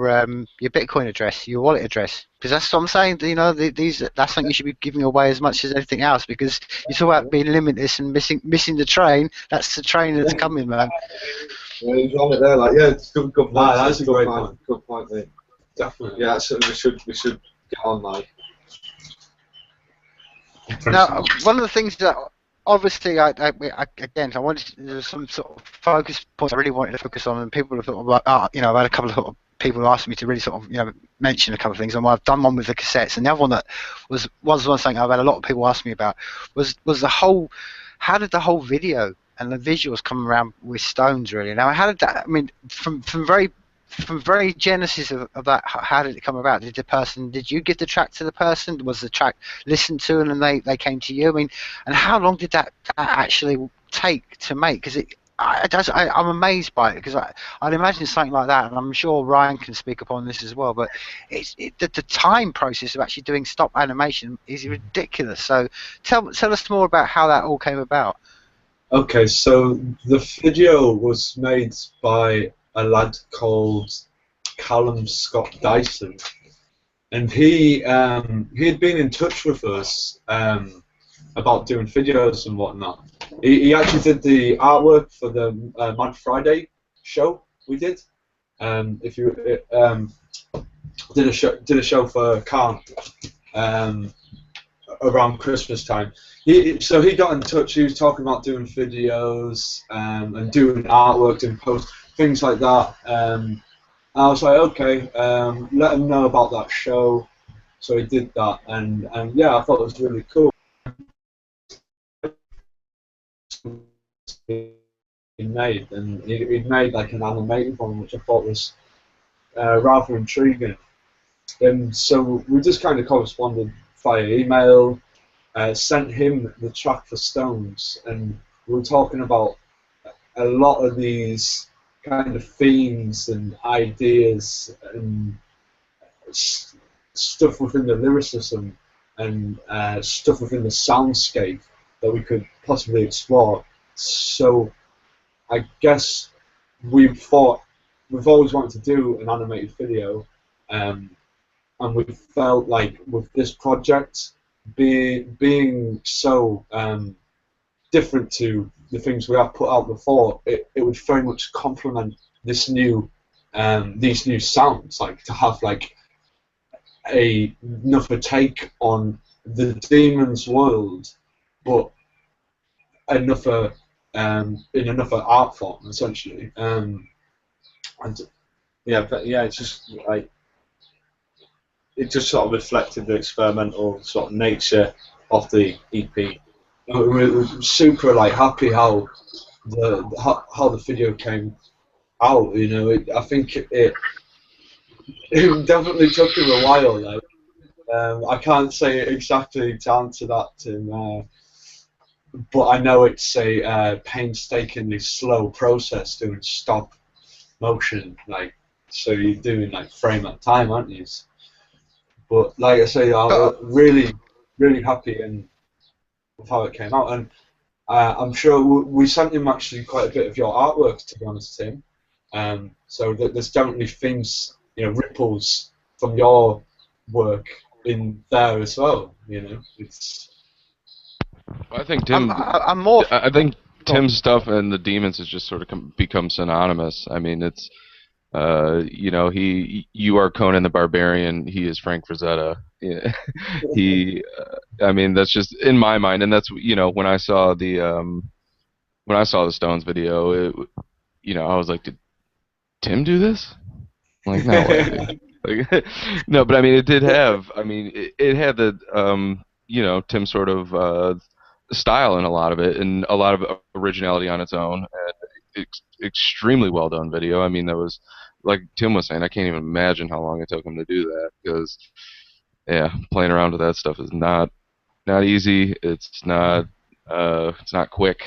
Bitcoin address, your wallet address, because that's what I'm saying. That's something you should be giving away as much as anything else, because you talk about being limitless and missing the train. That's the train that's coming, man. Yeah, he's on it there, it's good point. That's a great point. Good point, mate. Definitely. Yeah, so we should get on that. Now, one of the things that obviously I wanted there's some sort of focus points I really wanted to focus on, and people have thought about, I've had a couple of people who asked me to really sort of mention a couple of things, and I've done one with the cassettes, and the other one that was one thing I've had a lot of people ask me about was how did the whole video and the visuals come around with Stones really? Now, how did that? I mean, from very genesis of that, how did it come about? Did you give the track to the person? Was the track listened to and then they came to you? I mean, and how long did that actually take to make? Because I'm amazed by it, because I'd imagine something like that, and I'm sure Ryan can speak upon this as well, but the time process of actually doing stop animation is ridiculous. So tell us more about how that all came about. Okay, so the video was made by a lad called Callum Scott-Dyson, and he had been in touch with us about doing videos and whatnot. He actually did the artwork for the Mad Friday show we did. If you did a show for Khan around Christmas time. So he got in touch. He was talking about doing videos and doing artwork, doing posts, things like that. I was like, okay, let him know about that show. So he did that, and yeah, I thought it was really cool. He made, and he made like an animated one, which I thought was rather intriguing. And so we just kind of corresponded via email. Sent him the track for Stones, and we were talking about a lot of these kind of themes and ideas and stuff within the lyricism and stuff within the soundscape that we could possibly explore. So I guess we've always wanted to do an animated video, and we felt like with this project being so different to the things we have put out before, it would very much complement these new sounds, like to have like another take on the Demon's world, but another in another art form, essentially. And it's just like it just sort of reflected the experimental sort of nature of the EP. We're super like happy how the video came out. I think it definitely took him a while. Like, I can't say exactly to answer that, Tim, but I know it's a painstakingly slow process doing stop motion. Like, so you're doing like frame at time, aren't you? But like I say, I'm really, really happy with how it came out. And I'm sure we sent him actually quite a bit of your artwork, to be honest, Tim. So there's definitely things, ripples from your work in there as well. It's. I think I'm more. I think Tim's stuff and the Demons has just sort of become synonymous. I mean, it's you are Conan the Barbarian. He is Frank Frazetta. Yeah. I mean, that's just in my mind, and that's when I saw the Stones video, I was like, did Tim do this? I'm like, no way, dude. Like, no, but I mean, it did have. I mean, it had the Tim sort of style in a lot of it, and a lot of originality on its own, and extremely well done video. I mean, that was like Tim was saying. I can't even imagine how long it took him to do that because, yeah, playing around with that stuff is not easy. It's not quick.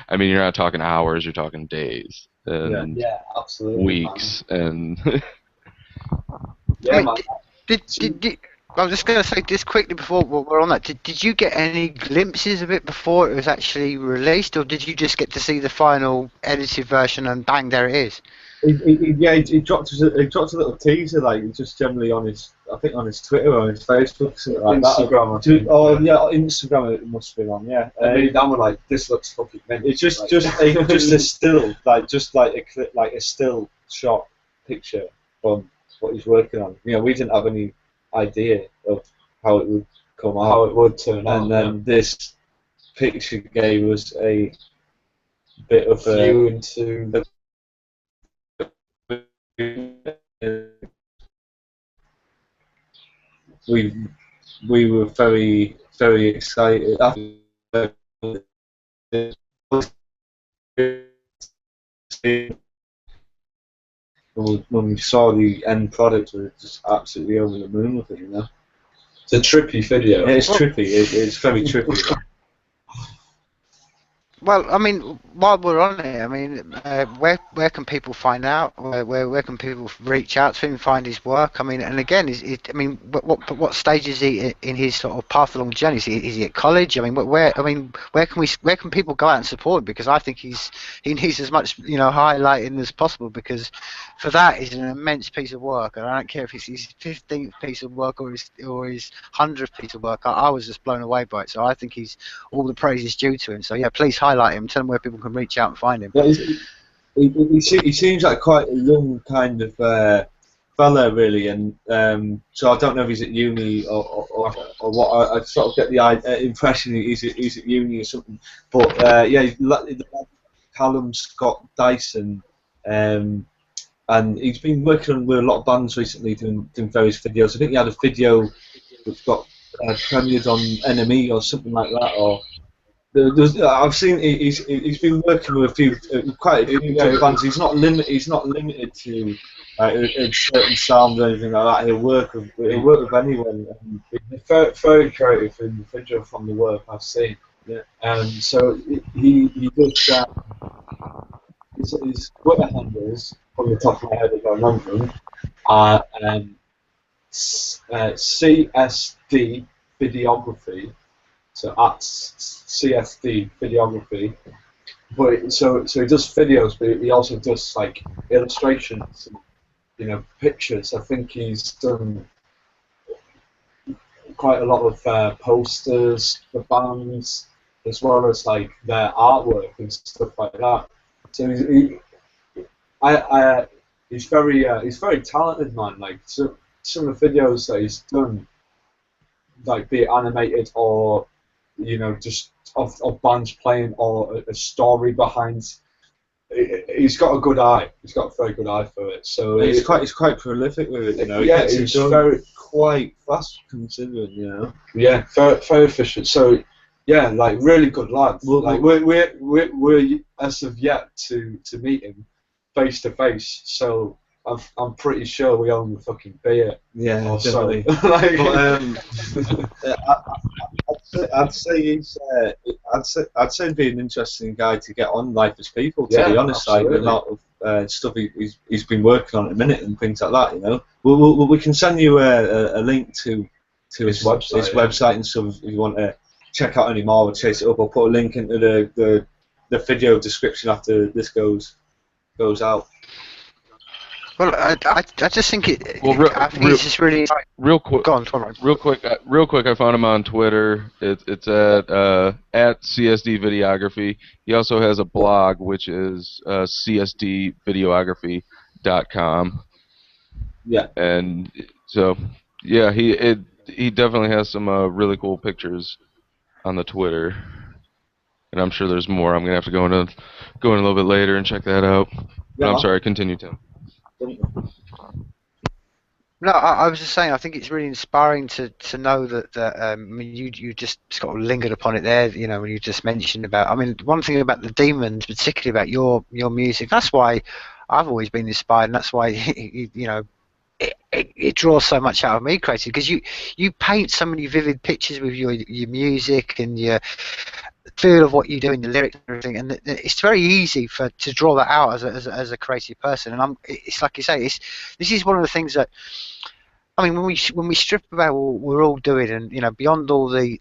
I mean, you're not talking hours. You're talking days and Yeah, absolutely, weeks and. I mean, did I was just going to say this quickly before we're on that. Did you get any glimpses of it before it was actually released, or did you just get to see the final edited version and bang, there it is? He dropped a little teaser, like just generally on his, I think on his Twitter or on his Facebook, something like Instagram. That. Instagram it must have been on, yeah. I mean, that one like this looks fucking mint. It's just a still, like a still shot picture from what he's working on. We didn't have any idea of how it would come out, how it would turn out, and then this picture gave us a bit of a view into. We were very, very excited when we saw the end product. We were just absolutely over the moon with it, It's a trippy video. It's trippy. It's very trippy. Well, I mean, while we're on it, I mean, where can people find out? Where can people reach out to him, find his work? I mean, and again, what stage is he in his sort of path along the journey? Is he at college? I mean, where can people go out and support him? Because I think he needs as much highlighting as possible, because for that is an immense piece of work, and I don't care if it's his 15th piece of work or his 100th piece of work. I was just blown away by it, so I think all the praise is due to him. So yeah, please highlight him. Tell him where people can reach out and find him. Yeah, he seems like quite a young kind of fella, really, and so I don't know if he's at uni or what. I sort of get the impression he's at uni or something. But Callum Scott-Dyson, and he's been working with a lot of bands recently, doing various videos. I think he had a video which got premiered on NME or something like that, or. I've seen he's been working with quite a few different bands. He's not limited to a certain sound or anything like that. He'll work with anyone. He's a very creative individual from the work I've seen. Yeah. So he does his Twitter handles, from the top of my head if I remember them, are CSD Videography. So at CSD Videography, but so he does videos, but he also does like illustrations, and, pictures. I think he's done quite a lot of posters for bands, as well as like their artwork and stuff like that. So he's very talented, man. Like so, some of the videos that he's done, like be it animated or just of bands playing or a story behind. He's got a good eye. He's got a very good eye for it. So he's quite prolific with it. Yeah, he's very quite fast considering. Yeah, very efficient. So yeah, like really good lad. Like we're as of yet to meet him face to face. So I'm pretty sure we own the fucking beer. Yeah, definitely. I'd say he'd be an interesting guy to get on Life as People. To be honest, like a lot of stuff he's been working on at the minute and things like that. We can send you a link to his website and stuff if you want to check out any more or chase it up, I'll put a link into the video description after this goes out. Well, I just think Well, I think it's just really real quick. Go on. Real quick, I found him on Twitter. It's at CSD Videography. He also has a blog, which is csdvideography.com. Yeah. And so, yeah, he definitely has some really cool pictures on the Twitter. And I'm sure there's more. I'm gonna have to go in a little bit later and check that out. But I'm sorry. Continue, Tim. No, I was just saying. I think it's really inspiring to know that I mean, you just sort of lingered upon it there. You know, when you just mentioned about. I mean, one thing about the Demons, particularly about your music. That's why I've always been inspired, and that's why you know it draws so much out of me creatively, because you paint so many vivid pictures with your music and your feel of what you do in the lyrics and everything, and it's very easy to draw that out as a creative person. And it's like you say, this is one of the things that, I mean, when we strip about what we're all doing, and you know, beyond all the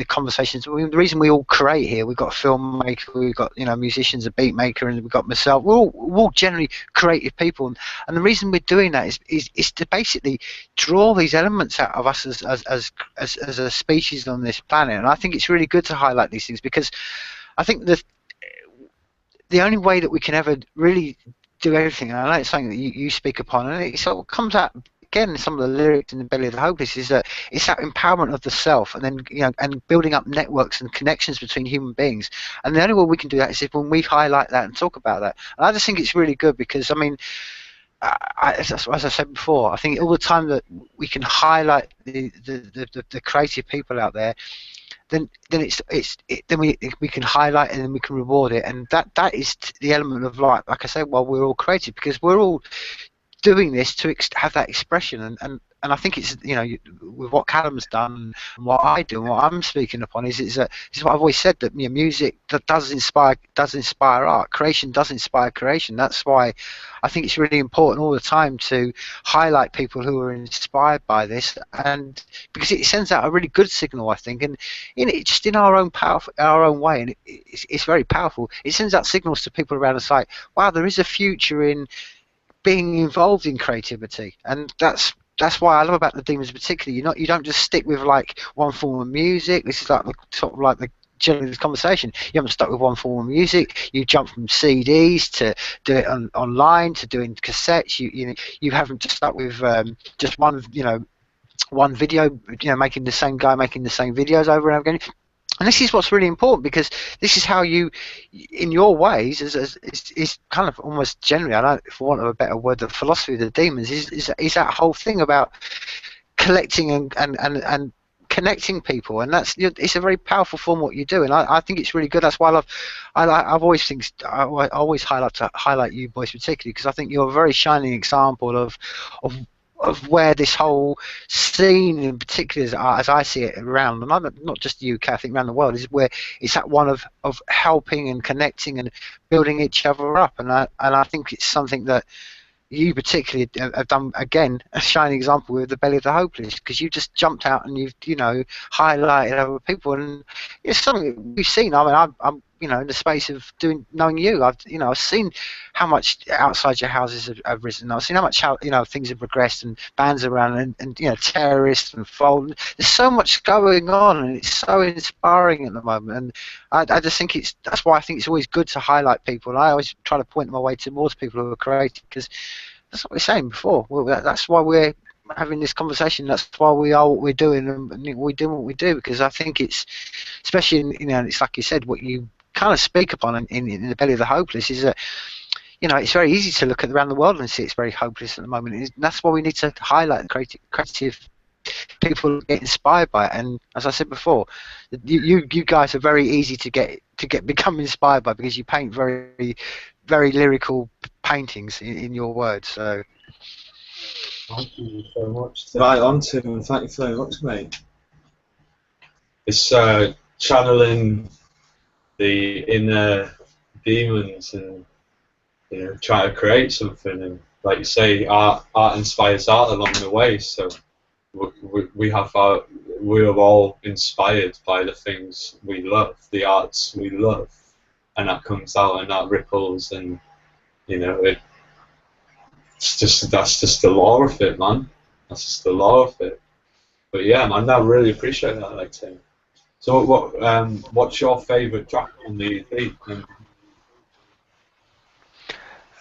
conversations, I mean, the reason we all create here, we've got a filmmaker, we've got, you know, musicians, a beat maker, and we've got myself. We're all generally creative people, and the reason we're doing that is to basically draw these elements out of us as a species on this planet. And I think it's really good to highlight these things, because I think the only way that we can ever really do everything, and I know it's something that you speak upon, and it sort of comes out again in some of the lyrics in the Belly of the Hopeless, is that it's that empowerment of the self, and then, you know, and building up networks and connections between human beings. And the only way we can do that is if when we highlight that and talk about that. And I just think it's really good, because I mean, as I said before, I think all the time that we can highlight the creative people out there, then we can highlight it, and then we can reward it, and that is the element of, like I say, well, we're all creative, because we're all doing this to have that expression. And I think it's, you know, with what Callum's done and what I do and what I'm speaking upon is that this is what I've always said, that, you know, music that does inspire art, creation does inspire creation. That's why I think it's really important all the time to highlight people who are inspired by this, and because it sends out a really good signal, I think, and just in our own way, and it's very powerful. It sends out signals to people around us like, wow, there is a future in being involved in creativity. And that's why I love about the Demons particularly. You don't just stick with like one form of music. This is like the generally this conversation. You haven't stuck with one form of music. You jump from CDs to do it online, to doing cassettes. You haven't just stuck with just one video, you know, making the same videos over and over again. And this is what's really important, because this is how you, in your ways, is kind of almost generally, I know, for want of a better word, the philosophy of the Demons is that whole thing about collecting and connecting people, and it's a very powerful form what you do, and I think it's really good. That's why I always highlight you boys particularly, because I think you're a very shining example of where this whole scene, in particular, as I see it around, and not just the UK, I think around the world, is where it's that one of helping and connecting and building each other up. And I think it's something that you particularly have done, again, a shining example with the Belly of the Hopeless, because you just jumped out and you've, you know, highlighted other people, and it's something that we've seen. I mean, I'm you know, in the space of knowing you, I've seen how much outside your houses have risen. I've seen how much things have progressed, and bands around, and you know, terrorists and fold. There's so much going on, and it's so inspiring at the moment. And I just think that's why I think it's always good to highlight people. And I always try to point my way towards people who are creative, because that's what we're saying before. Well, that's why we're having this conversation. That's why we are what we're doing, and we do what we do, because I think it's, especially in, you know, it's like you said, what you kind of speak upon in the Belly of the Hopeless is that, you know, it's very easy to look around the world and see it's very hopeless at the moment. And that's why we need to highlight creative people who get inspired by it. And as I said before, you guys are very easy to become inspired by, because you paint very, very lyrical paintings in your words. So Thank you very much. Right on, Tim. Thank you very much, mate. It's channeling the inner demons, and, you know, trying to create something. And like you say, art inspires art along the way. So we have our we are all inspired by the things we love, the arts we love, and that comes out and that ripples, and you know, that's just the law of it, man. That's just the law of it. But yeah, man, I really appreciate that, like Tim. So what's your favourite track on the EP?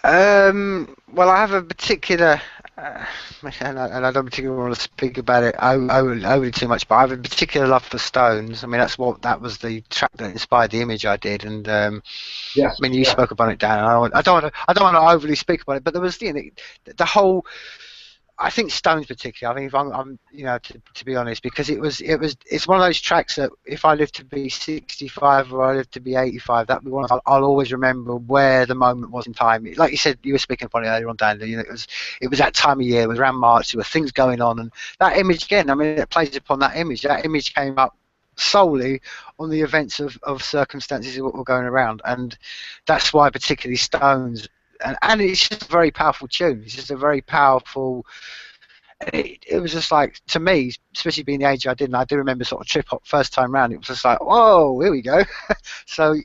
Well, I have a particular, and I don't particularly want to speak about it overly too much, but I have a particular love for Stones. I mean, that was the track that inspired the image I did, and Yeah, I mean, you spoke about it, Dan. And I don't want to overly speak about it, but there was the whole. I think Stones particularly. I mean, if I'm to be honest, because it's one of those tracks that if I live to be 65 or I live to be 85, that'll be one I'll always remember where the moment was in time. Like you said, you were speaking upon it earlier on, Dan. You know, it was that time of year. It was around March. There were things going on, and that image again. I mean, it plays upon that image. That image came up solely on the events of circumstances that were going around, and that's why particularly Stones. And it's just a very powerful tune. It's just a very powerful. It was just like, to me, especially being the age I did, and I do remember sort of trip hop first time round. It was just like, whoa, here we go. So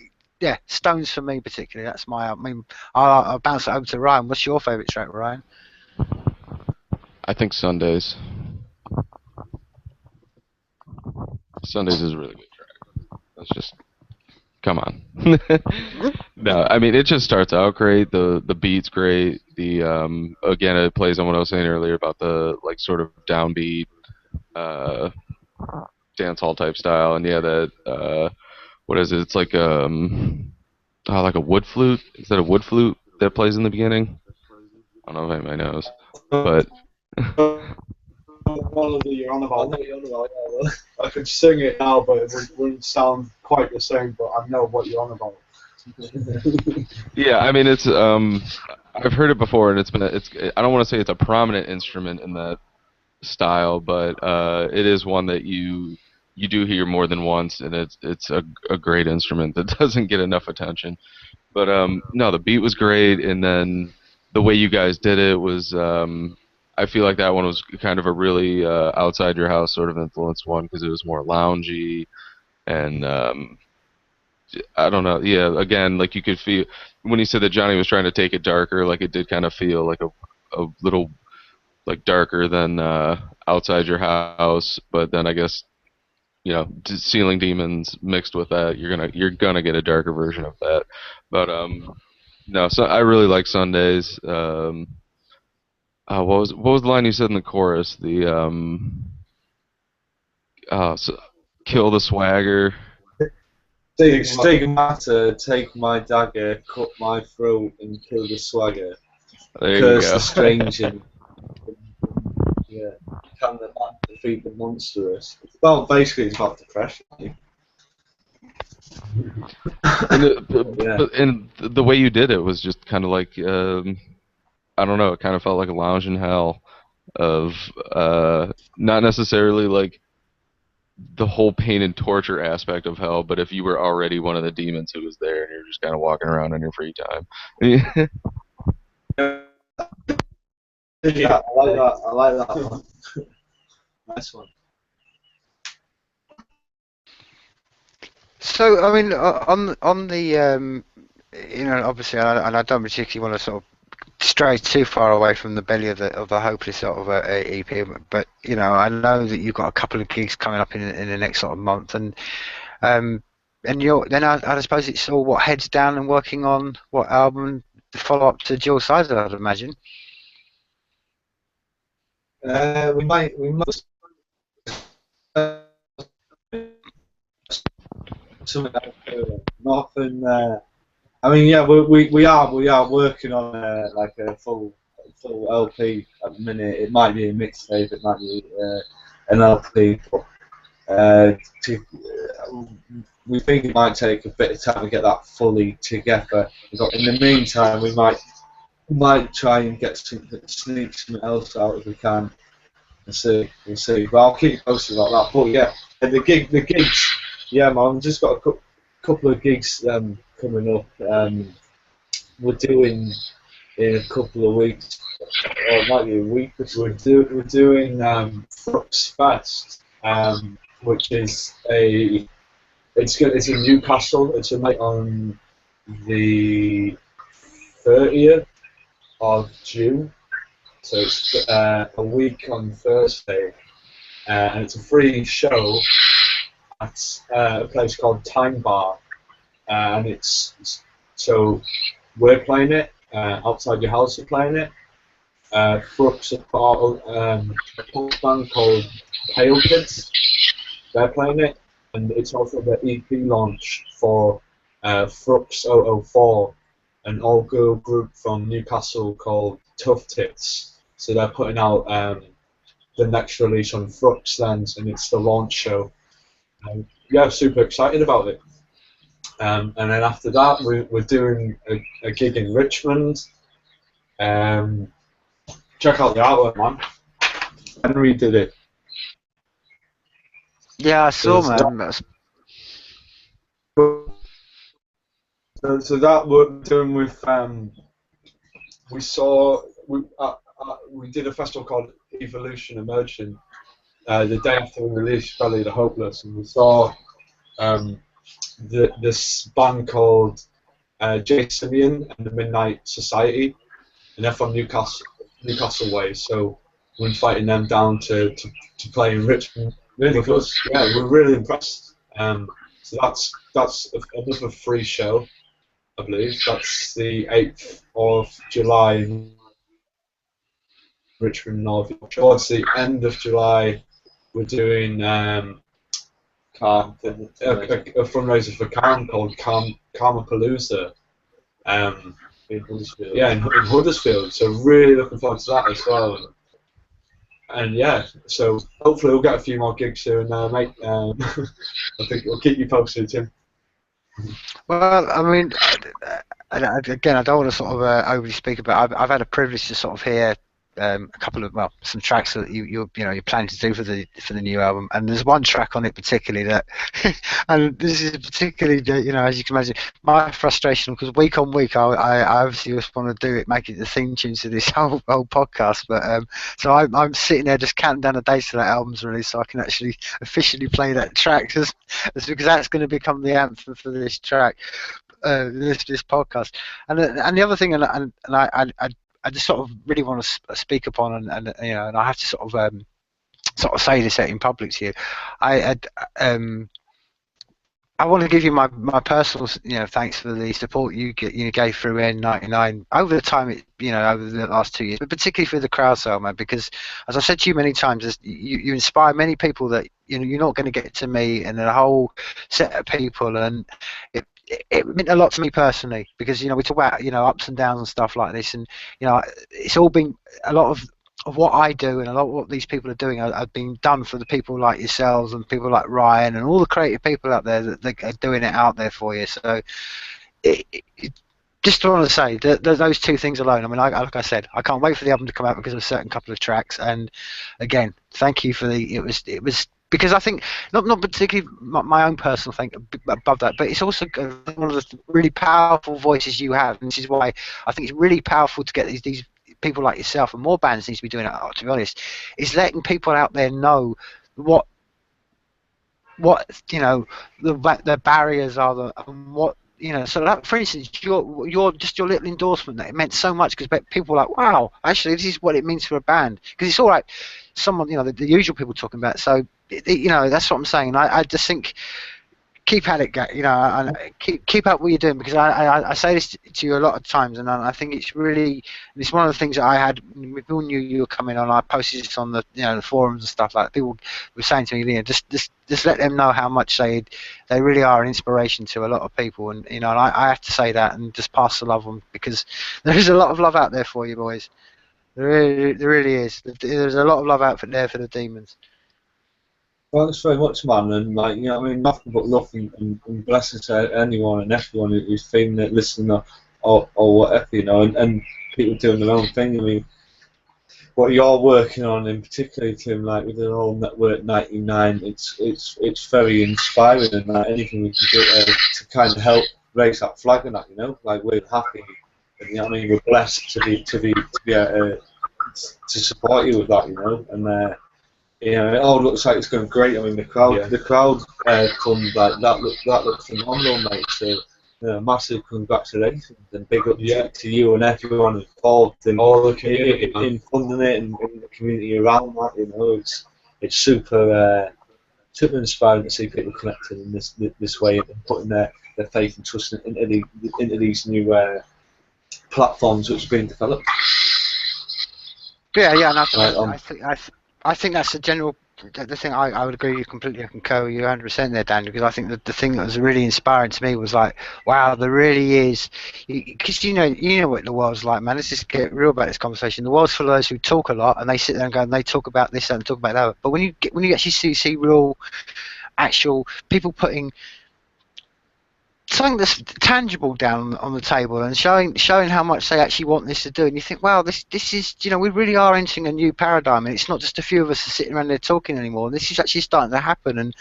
yeah, Stones for me particularly. That's my. I mean, I'll bounce it over to Ryan. What's your favourite track, Ryan? I think Sundays. Sundays is a really good track. Let's just come on. No, I mean, it just starts out great. The beat's great. The again, it plays on what I was saying earlier about the like sort of downbeat dance hall type style, and yeah, that what is it? It's like like a wood flute. Is that a wood flute that plays in the beginning? I don't know if anybody knows, but You're on about. I could sing it now, but it wouldn't sound quite the same. But I know what you're on about. yeah, I mean, it's I've heard it before, and I don't want to say it's a prominent instrument in that style, but it is one that you do hear more than once, and it's a great instrument that doesn't get enough attention. But no, the beat was great, and then the way you guys did it was I feel like that one was kind of a really outside your house sort of influenced one, because it was more loungy, and I don't know. Yeah, again, like you could feel when he said that Johnny was trying to take it darker, like it did kind of feel like a little like darker than outside your house. But then I guess, you know, Ceiling Demons mixed with that, you're gonna get a darker version of that. But no, so I really like Sundays. What was the line you said in the chorus? So, kill the swagger. Stigmata, take my dagger, cut my throat, and kill the swagger. There you Curse go. the strange and yeah, can the man defeat the monstrous? Basically, it's about depression. And the way you did it was just kind of like I don't know. It kind of felt like a lounge in hell of not necessarily like the whole pain and torture aspect of hell, but if you were already one of the demons who was there and you're just kind of walking around in your free time. Yeah, I like that one. Nice one. So I mean, on the you know, obviously, and I don't particularly want to sort of stray too far away from the belly of the hopeless sort of EP, but you know, I know that you've got a couple of gigs coming up in the next sort of month, and then I suppose it's all what heads down and working on what album, the follow up to Dual Sides, I'd imagine. We might something nothing. I mean, yeah, we are working on like a full LP at the minute. It might be a mixtape, it might be an LP, but we think it might take a bit of time to get that fully together. But in the meantime, we might try and sneak something else out if we can. We'll see. But I'll keep you posted about that. But yeah, the gigs. Yeah, man, we've just got a couple of gigs coming up. We're doing in a couple of weeks, or it might be a week or so. We're doing Frux Fest which is it's in Newcastle. It's a night on the 30th of June, so it's a week on Thursday, and it's a free show at a place called Time Bar, and so we're playing it outside your house. You're playing it. Frux are part of a punk band called Pale Kids. They're playing it, and it's also the EP launch for Frux 004, an all-girl group from Newcastle called Tough Tits. So they're putting out the next release on Frux then, and it's the launch show. Yeah, super excited about it. And then after that, we're doing a gig in Richmond. Check out the artwork, man. Henry did it. Yeah, I saw, man. So that we're doing with we did a festival called Evolution Emergent the day after we released Belly the Hopeless, and we saw this band called Jay Simeon and the Midnight Society, and they're from Newcastle way, so we're inviting them down to play in Richmond. Really good. Yeah, we're really impressed. So that's another free show, I believe. That's the 8th of July in Richmond North. Towards the end of July, we're doing a fundraiser for Calm called Karmapalooza. In Huddersfield. Yeah, in Huddersfield. So really looking forward to that as well. And yeah, so hopefully we'll get a few more gigs soon, mate. I think we'll keep you posted, Tim. Well, I mean, again, I don't want to sort of overly speak about. I've had a privilege to sort of hear a couple of some tracks that you're planning to do for the new album, and there's one track on it particularly that, and this is particularly as you can imagine, my frustration, because week on week I obviously just want to do it, make it the theme tune to this whole podcast, but so I'm sitting there just counting down the days to that album's release so I can actually officially play that track, because that's going to become the anthem for this track. This podcast, and the other thing, and I just sort of really want to speak upon, and I have to sort of say this out in public to you. I want to give you my personal thanks for the support you gave through N99 over the time over the last 2 years, but particularly through the crowd sale, man. Because as I've said to you many times, you inspire many people that you're not going to get to meet, and a whole set of people, and it meant a lot to me personally, because we talk about ups and downs and stuff like this, and it's all been a lot of what I do, and a lot of what these people are doing have been done for the people like yourselves and people like Ryan and all the creative people out there that are doing it out there for you. So just want to say that those two things alone, I mean, like I said, I can't wait for the album to come out because of a certain couple of tracks, and again, thank you for it was because I think not particularly my own personal thing above that, but it's also one of the really powerful voices you have, and this is why I think it's really powerful to get these people like yourself, and more bands need to be doing it, to be honest, is letting people out there know what the barriers are, and what so that, for instance, your just your little endorsement, that it meant so much, because people were like, wow, actually this is what it means for a band, because it's all right, someone the usual people talking about, so that's what I'm saying. I just think keep at it, and keep up what you're doing, because I say this to you a lot of times, and I think it's one of the things that I had. We all knew you were coming on. I posted this on the the forums and stuff like that. People were saying to me, just let them know how much they really are an inspiration to a lot of people, and and I have to say that, and just pass the love on, because there is a lot of love out there for you boys. There really is. There's a lot of love out there for the Demons. Thanks very much, man, and I mean, nothing but love and blessings to anyone and everyone who's feeling it, listening, or whatever, and people doing their own thing. I mean, what you're working on, in particular, Tim, like with the whole Network 99, it's very inspiring, and anything we can do to kind of help raise that flag and that, like we're happy, and, I mean, we're blessed to be able to support you with that, and You know, it all looks like it's going great. I mean, the crowd fund like that looks phenomenal, mate. So, massive congratulations and big up to you and everyone involved in all the community in funding it and in the community around that. You know, it's super inspiring to see people connected in this way and putting their faith and trust into these new platforms which are being developed. Yeah, and I think that's the general. The thing I would agree with you completely. I concur with you 100% there, Dan, because I think that the thing that was really inspiring to me was like, wow, there really is, because you know what the world's like, man. Let's just get real about this conversation. The world's full of those who talk a lot and they sit there and go and they talk about this and talk about that. But when you actually see real, actual people putting something that's tangible down on the table and showing how much they actually want this to do, and you think, wow, this is, we really are entering a new paradigm, and it's not just a few of us are sitting around there talking anymore. And this is actually starting to happen, and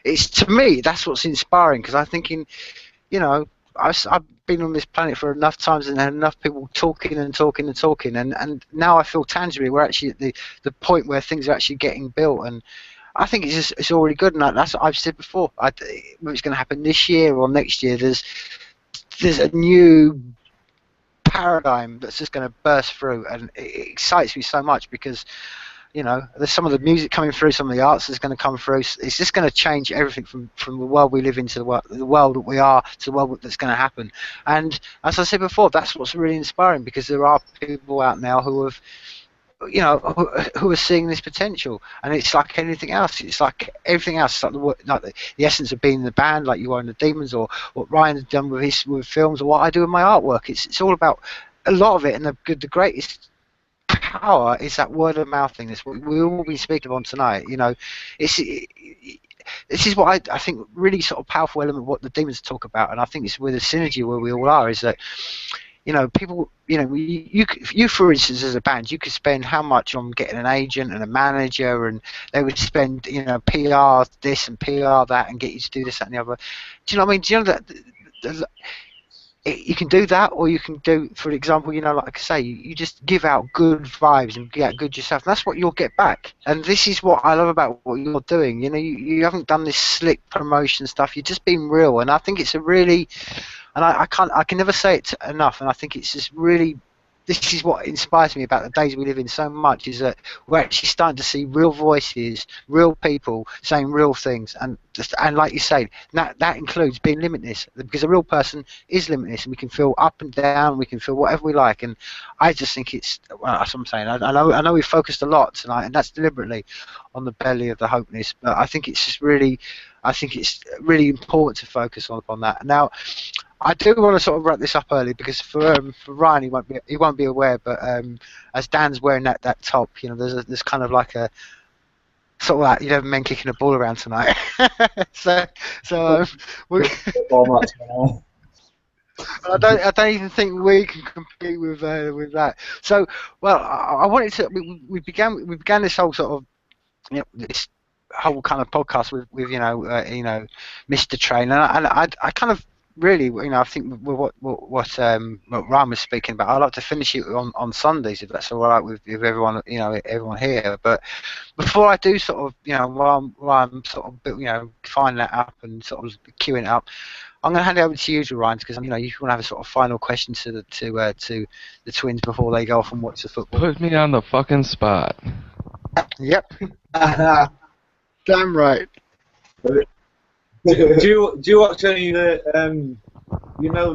it's, to me, that's what's inspiring, because I'm thinking, I've been on this planet for enough times and had enough people talking, and now I feel tangibly we're actually at the point where things are actually getting built, and I think it's already good, and that's what I've said before. Whether it's going to happen this year or next year, there's a new paradigm that's just going to burst through, and it excites me so much because, there's some of the music coming through, some of the arts that's going to come through. It's just going to change everything from the world we live in to the world that we are to the world that's going to happen. And as I said before, that's what's really inspiring, because there are people out now who have, who are seeing this potential, and it's like anything else. It's like everything else. It's like the essence of being in the band, like you are in the Demons, or what Ryan has done with films, or what I do in my artwork. It's all about a lot of it, and the greatest power is that word of mouth thing. That's what we've all been speaking on tonight. This is what I think really sort of powerful element of what the Demons talk about, and I think it's with the synergy where we all are, is that people, you for instance, as a band, you could spend how much on getting an agent and a manager, and they would spend, PR this and PR that, and get you to do this, that, and the other. Do you know what I mean? Do you know that you can do that, or you can do, for example, like I say, you just give out good vibes and get good yourself, and that's what you'll get back. And this is what I love about what you're doing. You haven't done this slick promotion stuff. You're just being real, and I think it's a really, and I can never say it enough, and I think it's just really, this is what inspires me about the days we live in so much, is that we're actually starting to see real voices, real people saying real things, and like you say, that includes being limitless, because a real person is limitless, and we can feel up and down, we can feel whatever we like, and I just think it's, well, that's what I'm saying. I know we've focused a lot tonight, and that's deliberately on the belly of the hopeness, but I think it's really important to focus on that. Now, I do want to sort of wrap this up early, because for Ryan, he won't be aware, but as Dan's wearing that top, there's kind of like a sort of like, men kicking a ball around tonight. so we I don't even think we can compete with that. So, well, I wanted to. We began this whole sort of, this whole kind of podcast with Mr. Train, and I kind of really, I think what Ryan was speaking about, I'd like to finish it on Sundays, if that's all right with everyone, everyone here. But before I do, sort of, while I'm sort of, finding that up and sort of queuing it up, I'm going to hand it over to you, Ryan, because you want to have a sort of final question to the twins before they go off and watch the football. Put me on the fucking spot. Yep. Damn right. Do you watch any of the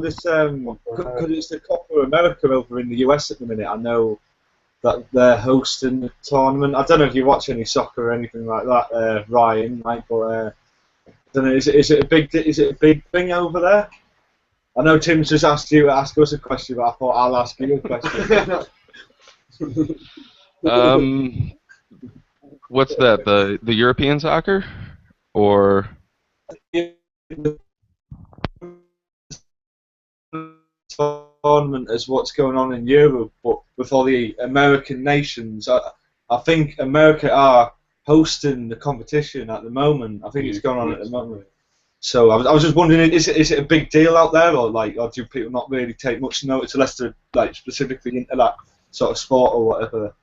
this because it's the Copa America over in the US at the minute? I know that they're hosting the tournament. I don't know if you watch any soccer or anything like that, Ryan. But I don't know. Is it a big thing over there? I know Tim's just asked you to ask us a question, but I thought I'll ask you a question. What's that? The European soccer, or? Tournament as what's going on in Europe, but with all the American nations, I think America are hosting the competition at the moment. I think it's going on at the moment. So I was just wondering, is it a big deal out there, or do people not really take much notice unless they're specifically into that sort of sport or whatever?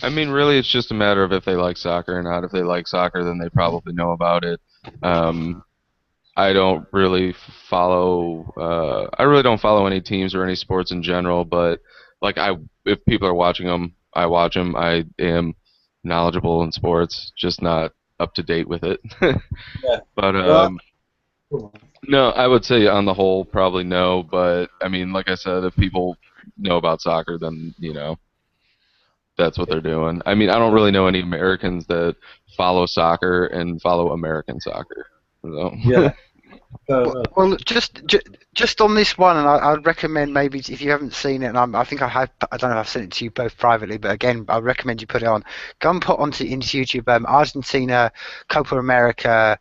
I mean, really, it's just a matter of if they like soccer or not. If they like soccer, then they probably know about it. Um, I don't really follow. I really don't follow any teams or any sports in general. But like, if people are watching them, I watch them. I am knowledgeable in sports, just not up to date with it. Yeah. But Well, cool. no, I would say on the whole, probably no. But I mean, like I said, if people know about soccer, then that's what they're doing. I mean, I don't really know any Americans that follow soccer and follow American soccer. So. Yeah. Well, just on this one, and I'd recommend maybe if you haven't seen it, and I think I have. I don't know if I've sent it to you both privately, but again, I recommend you put it on. Go and put into YouTube Argentina Copa America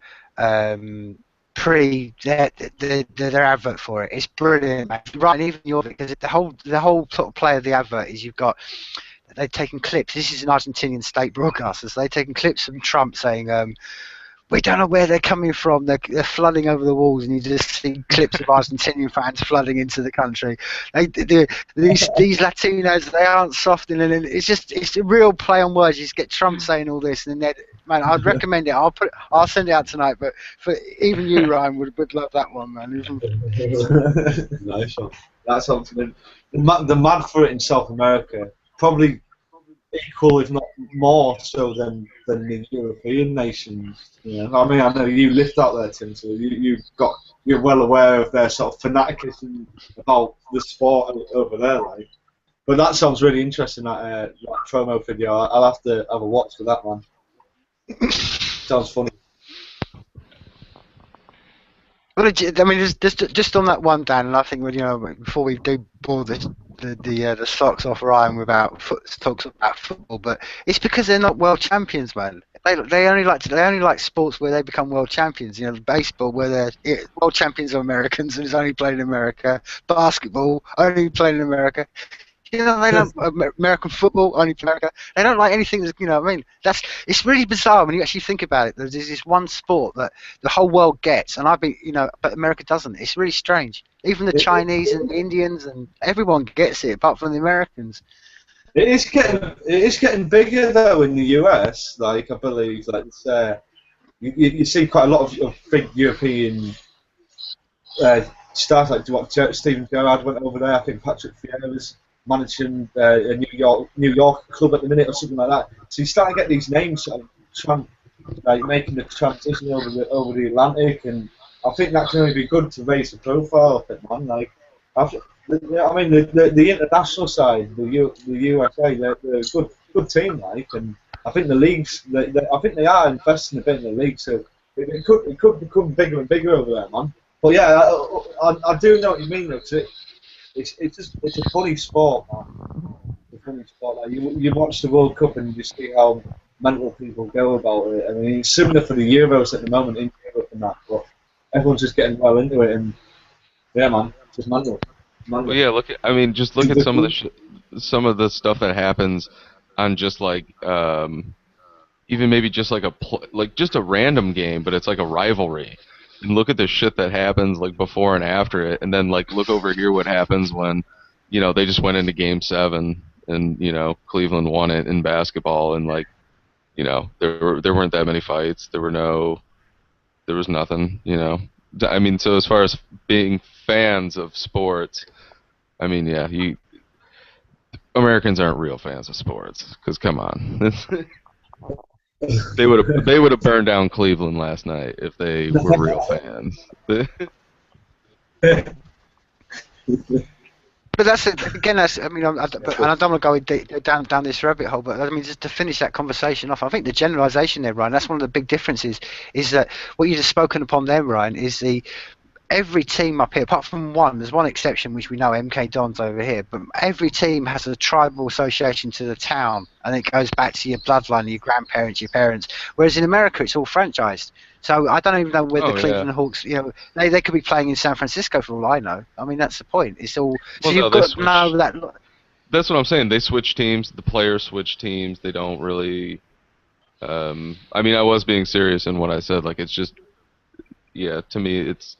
pre their advert for it. It's brilliant, mate. Right, and even your because the whole sort of play of the advert is you've got. They've taken clips. This is an Argentinian state broadcaster. So they've taken clips from Trump saying, we don't know where they're coming from. They're flooding over the walls, and you just see clips of Argentinian fans flooding into the country. These Latinos, they aren't soft, and it's a real play on words. You just get Trump saying all this, and then man, I'd recommend it. I'll send it out tonight. But for even you, Ryan, would love that one, man. Nice one. That's something. The mad for it in South America, probably equal, if not more so than the European nations. You know? I mean, I know you lived out there, Tim, so you're well aware of their sort of fanaticism about the sport over there, like. But that sounds really interesting. That promo video, I'll have to have a watch for that one. Sounds funny. Well, I mean, just on that one, Dan, and I think before we do bore the socks off Ryan without talks about football, but it's because they're not world champions, man. They only like sports where they become world champions. You know, baseball where they're world champions are Americans and it's only played in America. Basketball only played in America. You know, they don't American football only in America. They don't like anything that I mean, it's really bizarre when you actually think about it. There's this one sport that the whole world gets, and but America doesn't. It's really strange. Even the Chinese and the Indians and everyone gets it, apart from the Americans. It is getting bigger though in the US. Like I believe, like you see quite a lot of big European stars. Like Steven Gerrard went over there. I think Patrick Vieira's managing a New York club at the minute or something like that. So you start to get these names sort of making the transition over the Atlantic, and I think that can only be good to raise the profile of it, man. Like, I mean, the international side, the USA, they're a good team, like, and I think the leagues, I think they are investing a bit in the league, so it could become bigger and bigger over there, man. But yeah, I do know what you mean, though. It's a funny sport, man. It's a funny sport. Like, you watch the World Cup and you see how mental people go about it. I mean, it's similar for the Euros at the moment in Europe and that, but everyone's just getting well into it, and yeah, man, it's just mental. Well, yeah, look at some of the stuff that happens on just like even maybe just like just a random game, but it's like a rivalry. And look at the shit that happens like before and after it, and then like look over here what happens when they just went into Game 7 and Cleveland won it in basketball, and like there weren't that many fights, there was nothing. I mean, so as far as being fans of sports, I mean, yeah, Americans aren't real fans of sports, because come on. They would have burned down Cleveland last night if they were real fans. But that's again. I mean, and I don't want to go down this rabbit hole. But I mean, just to finish that conversation off, I think the generalisation there, Ryan. That's one of the big differences. Is that what you just spoken upon there, Ryan? Is every team up here, apart from one, there's one exception which we know, MK Dons over here, but every team has a tribal association to the town, and it goes back to your bloodline, your grandparents, your parents. Whereas in America, it's all franchised. So I don't even know where the Cleveland Hawks, they could be playing in San Francisco for all I know. I mean, that's the point. It's all. So you've got to know that. That's what I'm saying. They switch teams. The players switch teams. They don't really. I mean, I was being serious in what I said. Like, it's just, yeah. To me, it's.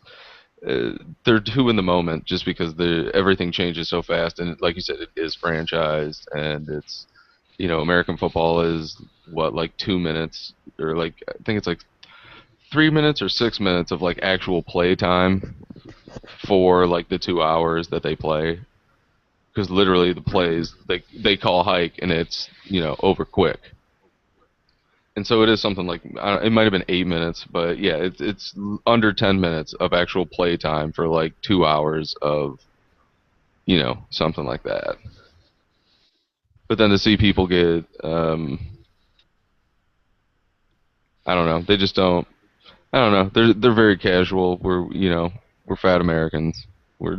They're too in the moment just because everything changes so fast, and like you said, it is franchised, and it's American football is what, like 2 minutes, or like I think it's like 3 minutes or 6 minutes of like actual play time for like the 2 hours that they play. Because literally the plays they call hike and it's over quick. And so it is something like, it might have been 8 minutes, but yeah, it's under 10 minutes of actual play time for like 2 hours of something like that. But then to see people get I don't know, they just don't. I don't know. They're very casual. We're fat Americans. We're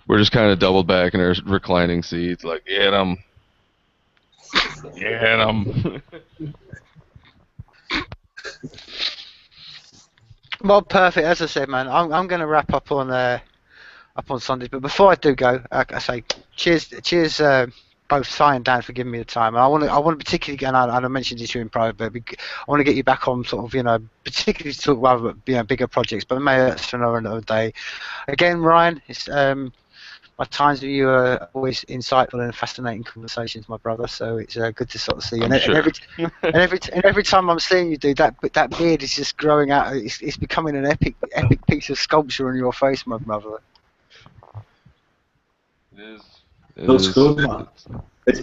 we're just kind of doubled back in our reclining seats, like get 'em, get 'em. Well, perfect. As I said, man, I'm going to wrap up on Sunday. But before I do go, I say cheers, both Si and Dan, for giving me the time. And I want to particularly, and I mentioned this to you in private, but I want to get you back on sort of, particularly to talk about bigger projects. But maybe that's for another day. Again, Ryan, it's my times with you are always insightful and fascinating conversations, my brother. So it's good to sort of see you. And every time I'm seeing you, dude, that beard is just growing out. It's becoming an epic piece of sculpture on your face, my brother. It Looks good, man. It's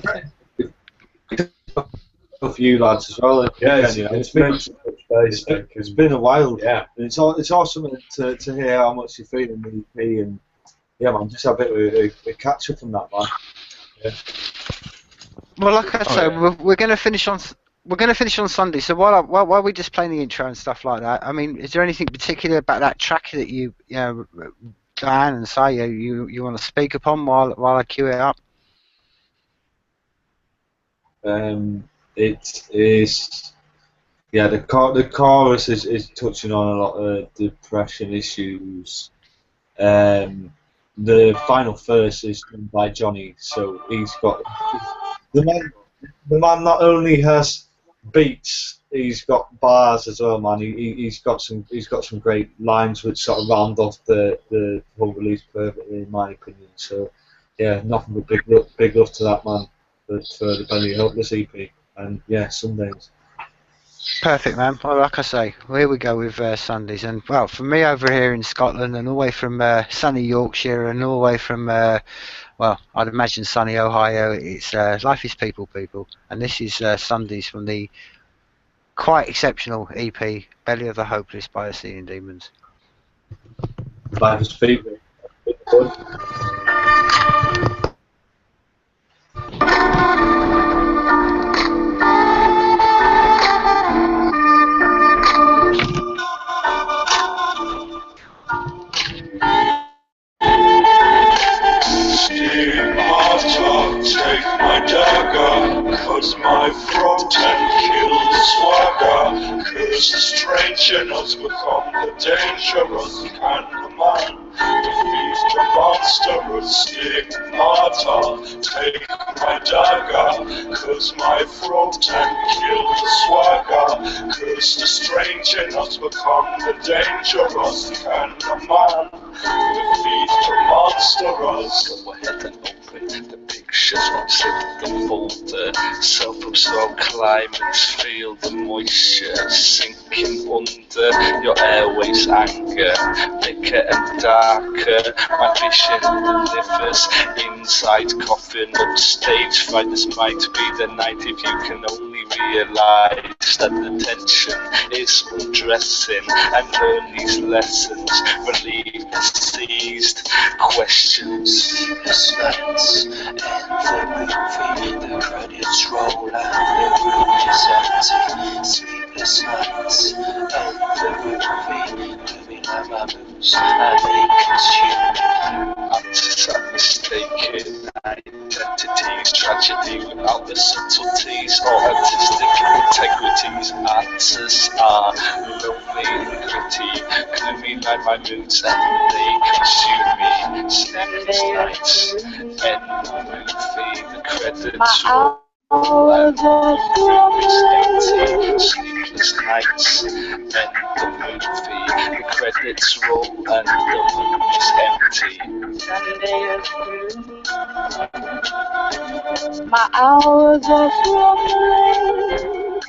for you lads as well. Yeah, it's been a while. Yeah, and it's awesome to hear how much you feel in the EP, and yeah, man, just a bit of a catch up on that, man. Yeah. Well, like I say, we're going to finish on. We're going to finish on Sunday. So while we're just playing the intro and stuff like that, I mean, is there anything particular about that track that you Dan and Si, you want to speak upon while I cue it up? It is, yeah. The chorus is touching on a lot of depression issues. The final verse is done by Johnny, so he's got the man not only has beats, he's got bars as well, man. He's got some great lines which sort of round off the whole release perfectly, in my opinion. So yeah, nothing but big love to that man for the Belly Helpless EP, and yeah, Sundays. Perfect, man. Well, like I say, here we go with Sundays. And, well, from me over here in Scotland, and all the way from sunny Yorkshire, and all the way from, well, I'd imagine sunny Ohio, it's Life is People, people. And this is Sundays from the quite exceptional EP, Belly of the Hopeless by the Seeing Demons. Life is People. Take my dagger, cause my throat and kill the swagger, cause the strange in us become the dangerous kind of man. Defeat the monstrous stigmata. Take my dagger, cause my throat and kill the swagger, cause the strange in us become the dangerous kind of man. Defeat the monstrous. Go ahead and open the pictures, unzip the folder. Self-absorbed climates feel the moisture sinking under your airways. Anger, thicker and darker. My vision delivers inside coffin upstage. Fridays might be the night if you can only realize that the tension is undressing, and learn these lessons. Relieve the seized questions. Sleepless nights in the movie, the credits roll and the room is empty. Sleepless nights in the movie, living at my moods and they consume me. I'm mistaken identities, tragedy without the subtleties or artistic integrities. Answers are lonely and gritty, gloomy like my moods and they consume me. Sleepless nights, end the movie, the credits roll and the room is empty. Sleepless nights, end the movie, the credits roll and the room is empty. Sunday is through. My hours are slumbering.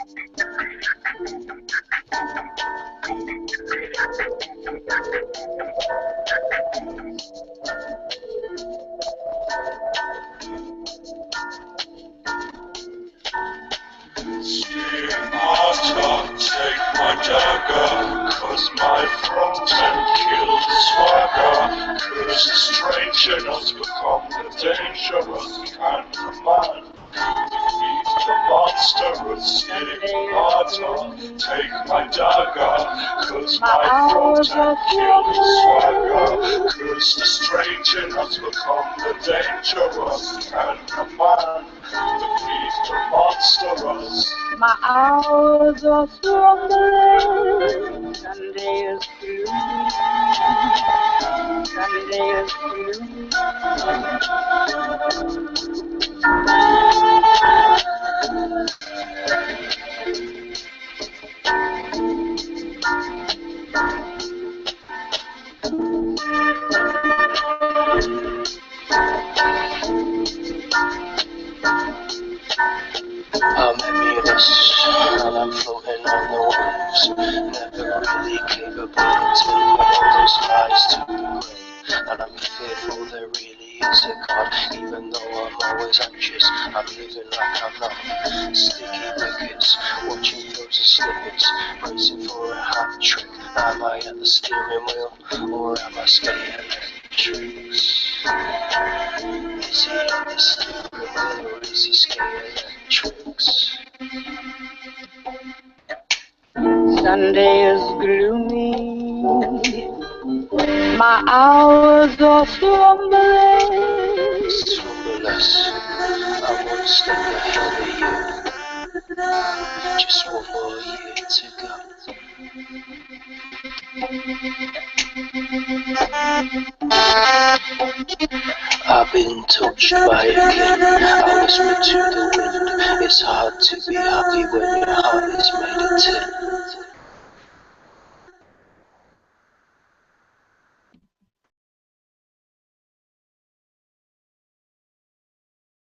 Take my dagger, cause my front end killed the swagger. Curse the stranger, not become the dangerous kind of man. Defeat the monstrous stigmata. Take my dagger, cause my front end killed the swagger. Curse the stranger, not become the dangerous kind of man. Defeat the monstrous. My hours are slumbering. Sunday is gloomy. Sunday is gloomy. I'm aimless, and I'm floating on the waves. Never really capable of taking all those lies to the grave. And I'm fearful there really is a God, even though I'm always anxious. I'm living like I'm not. Sticky wickets, watching those snippets, bracing for a hat trick. Am I at the steering wheel, or am I skating electrics? Is he at the steering wheel, or is he skating electrics? Sunday is gloomy. My hours are slumbering. Slumberless, I won't step ahead of you. Just one more year to go. I've been touched by a king. I whisper to the wind. It's hard to be happy when your heart is made of tin.